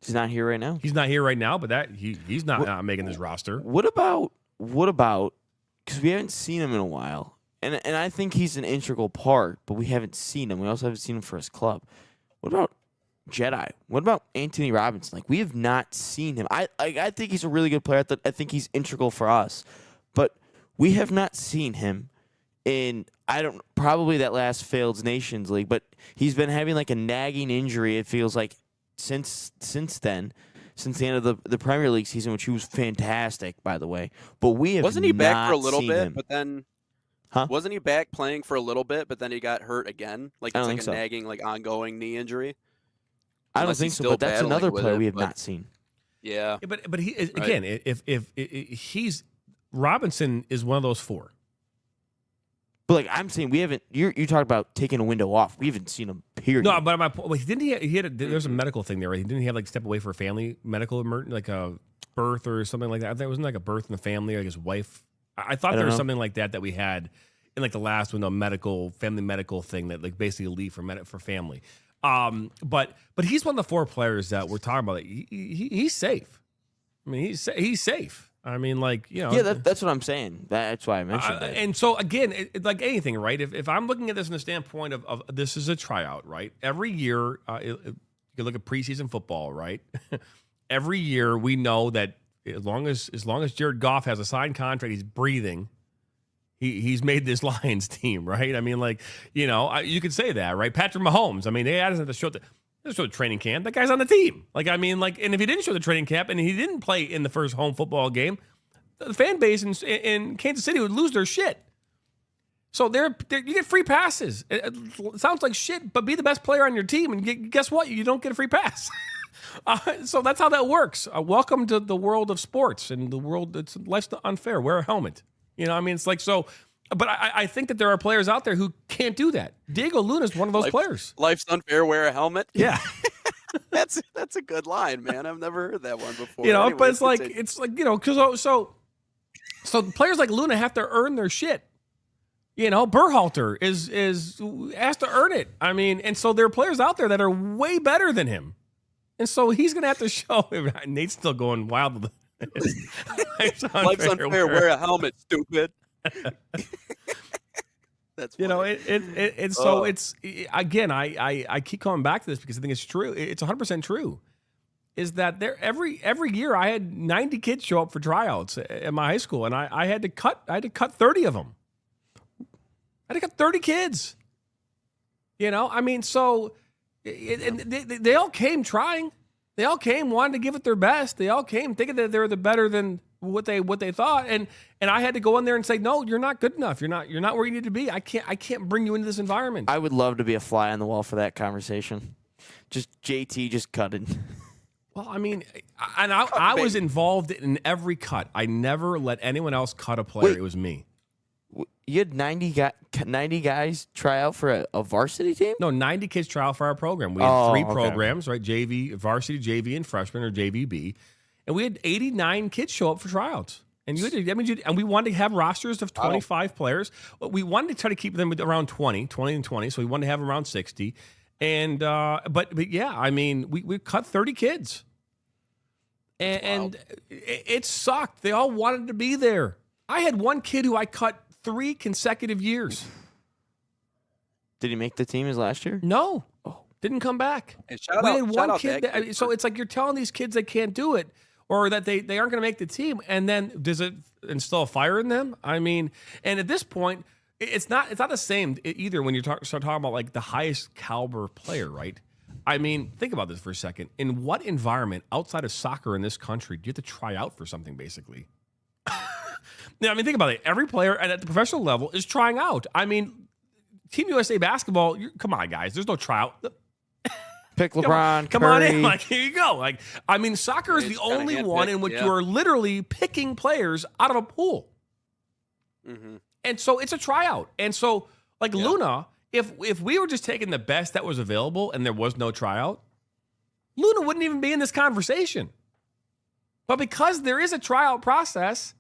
He's not here right now. He's not here right now, but he's not making this roster. What about? Because we haven't seen him in a while. And I think he's an integral part, but we haven't seen him. We also haven't seen him for his club. What about Jedi? What about Anthony Robinson? Like, we have not seen him. I think he's a really good player. I think he's integral for us. But we have not seen him in, probably that last failed Nations League, but he's been having like a nagging injury, it feels like, since then. Since the end of the Premier League season, which he was fantastic, by the way. But we have Wasn't he back for a little seen bit, him. but then... Huh? Wasn't he back playing for a little bit, but then he got hurt again? Like I it's don't like a think so. nagging, like ongoing knee injury. I don't Unless think he's so, still but that's battling another with player it, we have but- not seen. Yeah. But he again, if he's Robinson is one of those 4. But like I'm saying, we haven't. You talked about taking a window off. We haven't seen him. Period. No, but my point, there's a medical thing there, right? Didn't he have like step away for a family medical emergency, like a birth or something like that? I think it wasn't like a birth in the family, like his wife. I thought I there don't was know. something like that we had in like the last one, the family medical thing that like basically leave for family. But he's one of the 4 players that we're talking about. He's safe. I mean, he's safe. I mean, like, Yeah, that's what I'm saying. That's why I mentioned that. and so again, like anything, right? If I'm looking at this from the standpoint of this is a tryout, right? Every year, you can look at preseason football, right? Every year, we know that as long as Jared Goff has a signed contract, he's breathing. He's made this Lions team, right? I mean, like, you could say that, right? Patrick Mahomes. I mean, he doesn't have to show the training camp. That guy's on the team. Like, I mean, like, and if he didn't show the training camp and he didn't play in the first home football game, the fan base in Kansas City would lose their shit. So you get free passes. It sounds like shit, but be the best player on your team, and guess what? You don't get a free pass. So that's how that works. Welcome to the world of sports and the world. Life's unfair. Wear a helmet. I mean, it's like so. But I think that there are players out there who can't do that. Diego Luna is one of those players. Life's unfair. Wear a helmet. Yeah. That's a good line, man. I've never heard that one before. But Anyways, it's like because so players like Luna have to earn their shit. Berhalter is has to earn it. I mean, and so there are players out there that are way better than him, and so he's gonna have to show. Nate's still going wild with Life's unfair. Wear a helmet, stupid. That's funny. So it's again. I keep coming back to this because I think it's true. It's 100% true. Is that there every year I had 90 kids show up for tryouts at my high school, and I had to cut 30 of them. I had to cut 30 kids. I mean, so and they all came trying. They all came wanting to give it their best. They all came thinking that they were the better than what they thought, and I had to go in there and say, no, you're not good enough. You're not where you need to be. I can't bring you into this environment. I would love to be a fly on the wall for that conversation. Just JT just cutting. Well, I mean, and I was involved in every cut. I never let anyone else cut a player. Wait. It was me. You had 90 guys try out for a varsity team? No, 90 kids trial for our program. We had 3 okay. programs, right? JV, varsity, JV, and freshman or JVB. And we had 89 kids show up for tryouts. And and we wanted to have rosters of 25 players. We wanted to try to keep them around 20 and 20. So we wanted to have around 60. And but yeah, I mean, we cut 30 kids, and it sucked. They all wanted to be there. I had one kid who I cut 3 consecutive years. Did he make the team his last year? No, didn't come back. And we had one kid. So it's like you're telling these kids they can't do it, or that they aren't going to make the team, and then does it instill a fire in them? I mean, and at this point, it's not the same either when you start talking about like the highest caliber player, right? I mean, think about this for a second. In what environment outside of soccer in this country do you have to try out for something, basically? I mean, think about it. Every player at the professional level is trying out. I mean, Team USA basketball, come on, guys. There's no tryout. Pick LeBron, come on in. Like, here you go. Like, I mean, soccer is the only one in which you are literally picking players out of a pool. Mm-hmm. And so it's a tryout. And so, like Luna, if we were just taking the best that was available and there was no tryout, Luna wouldn't even be in this conversation. But because there is a tryout process,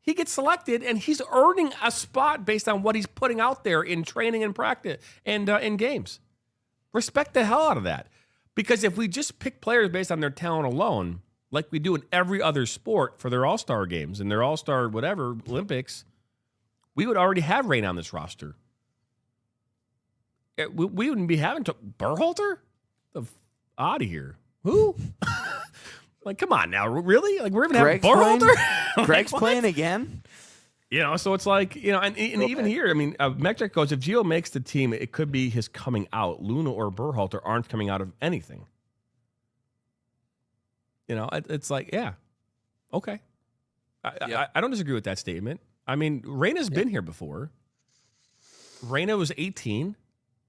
he gets selected and he's earning a spot based on what he's putting out there in training and practice and in games. Respect the hell out of that. Because if we just pick players based on their talent alone, like we do in every other sport for their all-star games and their all-star whatever, Olympics, we would already have Rain on this roster. We wouldn't be having Berhalter? Out of here. Who? Like, come on now. Really? Like, we're even having Berhalter? Greg's playing again? You know, so it's like, you know, and even here, I mean, Mekchek goes, if Gio makes the team, it could be his coming out. Luna or Berhalter aren't coming out of anything. You know, it's like, yeah, okay. I don't disagree with that statement. I mean, Reyna's been here before. Reyna was 18,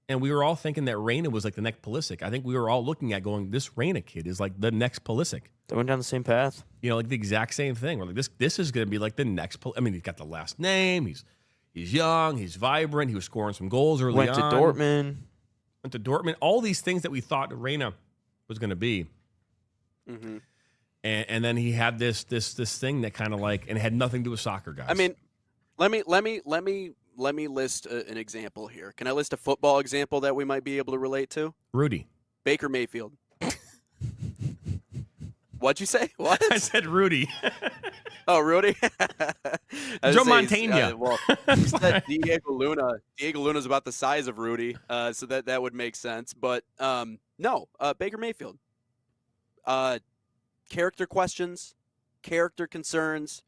and we were all thinking that Reyna was like the next Pulisic. I think we were all looking at going, this Reyna kid is like the next Pulisic. They went down the same path. You know, like the exact same thing. We're like, this is going to be like the next. I mean, he's got the last name. He's young. He's vibrant. He was scoring some goals early on. Went to Dortmund. All these things that we thought Reyna was going to be. Mm-hmm. And then he had this thing that kind of like, and it had nothing to do with soccer, guys. I mean, let me list an example here. Can I list a football example that we might be able to relate to? Rudy. Baker Mayfield. What'd you say? What? I said Rudy. Oh, Rudy? Joe Montana. Well, you said Diego Luna. Diego Luna's about the size of Rudy, so that would make sense. But no, Baker Mayfield. Character questions, character concerns,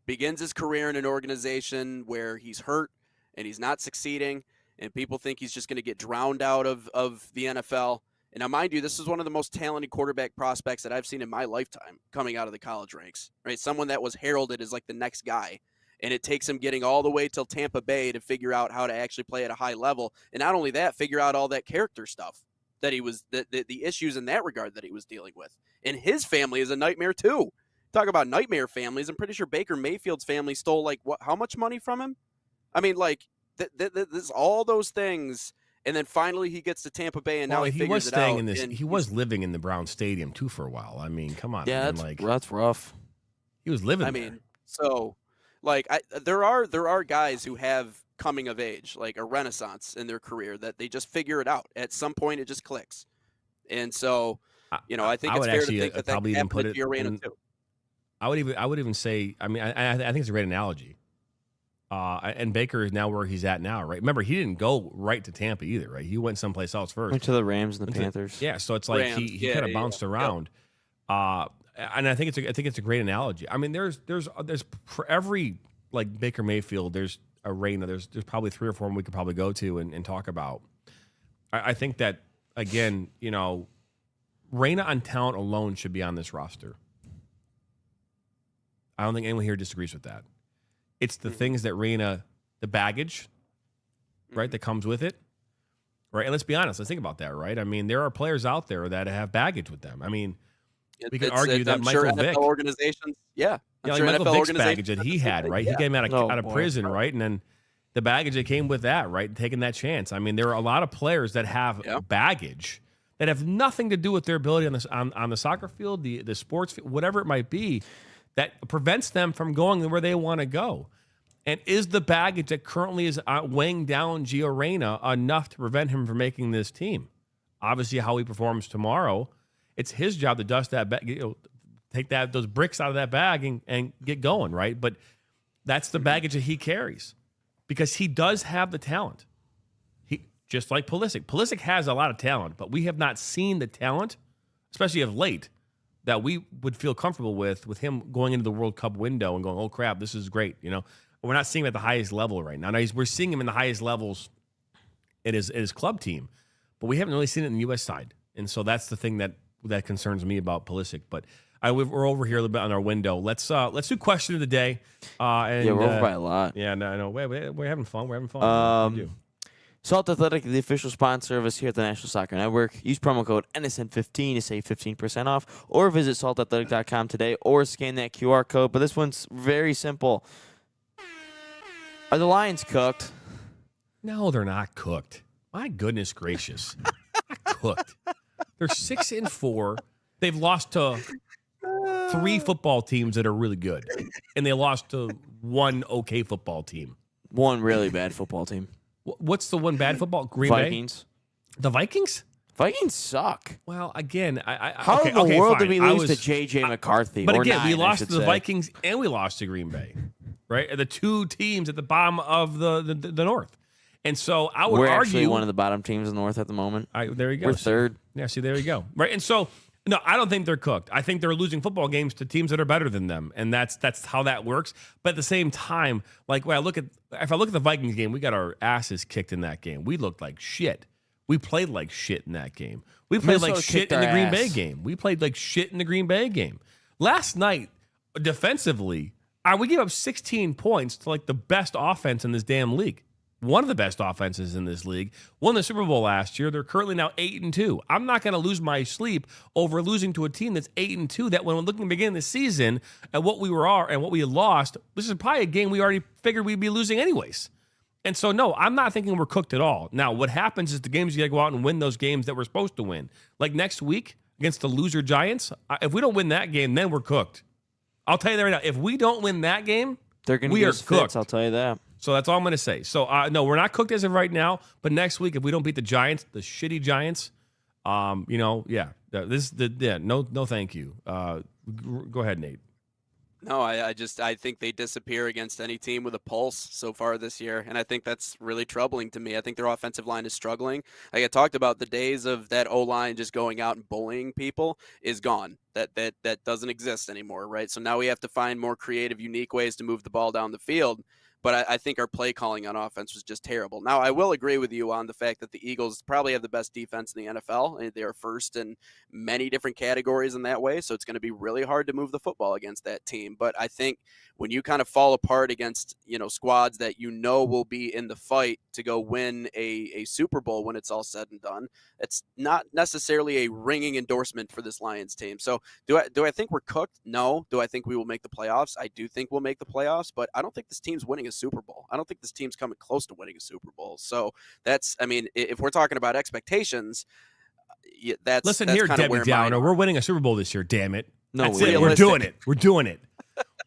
begins his career in an organization where he's hurt and he's not succeeding, and people think he's just going to get drowned out of the NFL. And now, mind you, this is one of the most talented quarterback prospects that I've seen in my lifetime coming out of the college ranks, right? Someone that was heralded as like the next guy. And it takes him getting all the way till Tampa Bay to figure out how to actually play at a high level. And not only that, figure out all that character stuff that he was, the issues in that regard that he was dealing with. And his family is a nightmare too. Talk about nightmare families. I'm pretty sure Baker Mayfield's family stole like how much money from him? I mean, like this, all those things. And then finally he gets to Tampa Bay, and now he figures it out. He was living in the Brown Stadium too for a while. I mean, come on. Yeah, man. That's rough. He was living. I mean, so like there are guys who have coming of age, like a renaissance in their career, that they just figure it out. At some point, it just clicks. And so, you know, I think it's fair to think that probably that put happened to Arena too. I would even say, I mean, I think it's a great analogy. And Baker is now where he's at now, right? Remember, he didn't go right to Tampa either, right? He went someplace else first. Went to the Rams and the Panthers. Yeah, so it's like he kind of bounced around. And I think it's a great analogy. I mean, there's for every like Baker Mayfield, there's a Reyna. There's probably 3 or 4 we could probably go to and talk about. I think that again, you know, Reyna on talent alone should be on this roster. I don't think anyone here disagrees with that. It's the things that Reyna, the baggage, right, that comes with it, right? And let's be honest. Let's think about that, right? I mean, there are players out there that have baggage with them. I mean, we could argue that Michael Vick, organizations, like Michael Vick's baggage that he had, right? He came out of prison, right? And then the baggage that came with that, right? Taking that chance. I mean, there are a lot of players that have baggage that have nothing to do with their ability on the soccer field, the sports field, whatever it might be. that prevents them from going where they want to go. And is the baggage that currently is weighing down Gio Reyna enough to prevent him from making this team? Obviously, how he performs tomorrow, it's his job to dust that bag, take those bricks out of that bag and get going, right? But that's the baggage that he carries because he does have the talent. He just like Pulisic. Pulisic has a lot of talent, but we have not seen the talent, especially of late, that we would feel comfortable with him going into the World Cup window and going, oh, crap, this is great. We're not seeing him at the highest level right now. We're seeing him in the highest levels in his club team, but we haven't really seen it in the U.S. side. And so that's the thing that concerns me about Pulisic. But we're over here a little bit on our window. Let's do question of the day. We're over by a lot. Yeah, no, we're having fun. We're having fun. Salt Athletic, the official sponsor of us here at the National Soccer Network. Use promo code NSN15 to save 15% off, or visit saltathletic.com today, or scan that QR code. But this one's very simple. Are the Lions cooked? No, they're not cooked. My goodness gracious. Not cooked. They're 6-4. They've lost to 3 football teams that are really good. And they lost to 1 okay football team. 1 really bad football team. What's the one bad football? Green Vikings. Bay? The Vikings? Vikings suck. Well, again, how in the world did we lose to J.J. McCarthy? But again, we lost to the Vikings and we lost to Green Bay, right? The 2 teams at the bottom of the North. And so I would argue... We're actually one of the bottom teams in the North at the moment. There you go. We're third. Yeah, see, there you go. Right, and so... No, I don't think they're cooked. I think they're losing football games to teams that are better than them, and that's how that works. But at the same time, like when if I look at the Vikings game, we got our asses kicked in that game. We looked like shit. We played like shit in that game. We played like shit in the Green Bay game. We played like shit in the Green Bay game. Last night, defensively, we gave up 16 points to like the best offense in this damn league. One of the best offenses in this league, won the Super Bowl last year. They're currently now 8-2. I'm not going to lose my sleep over losing to a team that's 8-2. That when we're looking at the beginning of the season at what we were and what we had lost, this is probably a game we already figured we'd be losing anyways. And so, no, I'm not thinking we're cooked at all. Now, what happens is the games you got to go out and win those games that we're supposed to win. Like next week against the loser Giants, if we don't win that game, then we're cooked. I'll tell you that right now. If we don't win that game, we are cooked. I'll tell you that. So that's all I'm going to say. So, no, we're not cooked as of right now. But next week, if we don't beat the Giants, the shitty Giants, no, thank you. Go ahead, Nate. No, I think they disappear against any team with a pulse so far this year, and I think that's really troubling to me. I think their offensive line is struggling. Like I talked about, the days of that O-line just going out and bullying people is gone. That doesn't exist anymore, right? So now we have to find more creative, unique ways to move the ball down the field. But I think our play calling on offense was just terrible. Now, I will agree with you on the fact that the Eagles probably have the best defense in the NFL. They are first in many different categories in that way, so it's going to be really hard to move the football against that team. But I think when you kind of fall apart against, squads that will be in the fight to go win a Super Bowl when it's all said and done, it's not necessarily a ringing endorsement for this Lions team. So do I think we're cooked? No. Do I think we will make the playoffs? I do think we'll make the playoffs, but I don't think this team's winning a Super Bowl. I don't think this team's coming close to winning a Super Bowl. So if we're talking about expectations, that's here, Debbie Downer. We're winning a Super Bowl this year. Damn it! No, that's it. We're doing it. We're doing it.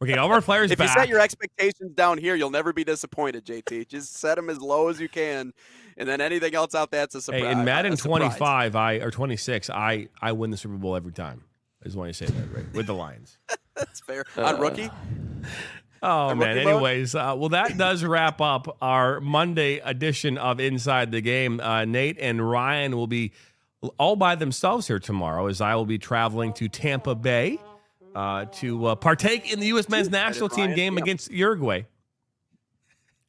We're getting all of our players back. If you set your expectations down here, you'll never be disappointed, JT. Just set them as low as you can, and then anything else out that's a surprise. Hey, in Madden 25 or 26, I win the Super Bowl every time. I just want to say that, right? With the Lions. That's fair. On rookie. Oh, man. Anyways, that does wrap up our Monday edition of Inside the Game. Nate and Ryan will be all by themselves here tomorrow, as I will be traveling to Tampa Bay to partake in the U.S. men's national team game against Uruguay.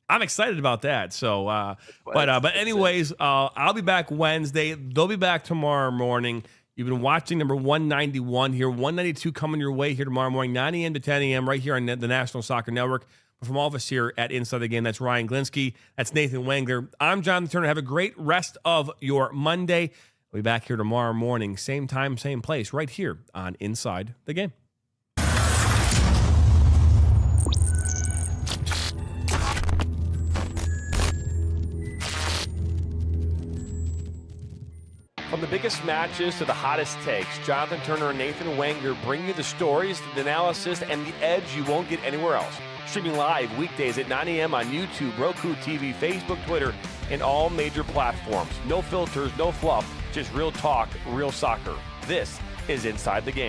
I'm excited about that. So, but anyways, I'll be back Wednesday. They'll be back tomorrow morning. You've been watching number 191 here, 192 coming your way here tomorrow morning, 9 a.m. to 10 a.m. right here on the National Soccer Network. But from all of us here at Inside the Game, that's Ryan Glinsky. That's Nathan Wangler. I'm Jonathan Turner. Have a great rest of your Monday. We'll be back here tomorrow morning, same time, same place, right here on Inside the Game. From the biggest matches to the hottest takes, Jonathan Turner and Nathan Wenger bring you the stories, the analysis, and the edge you won't get anywhere else. Streaming live weekdays at 9 a.m. on YouTube, Roku TV, Facebook, Twitter, and all major platforms. No filters, no fluff, just real talk, real soccer. This is Inside the Game.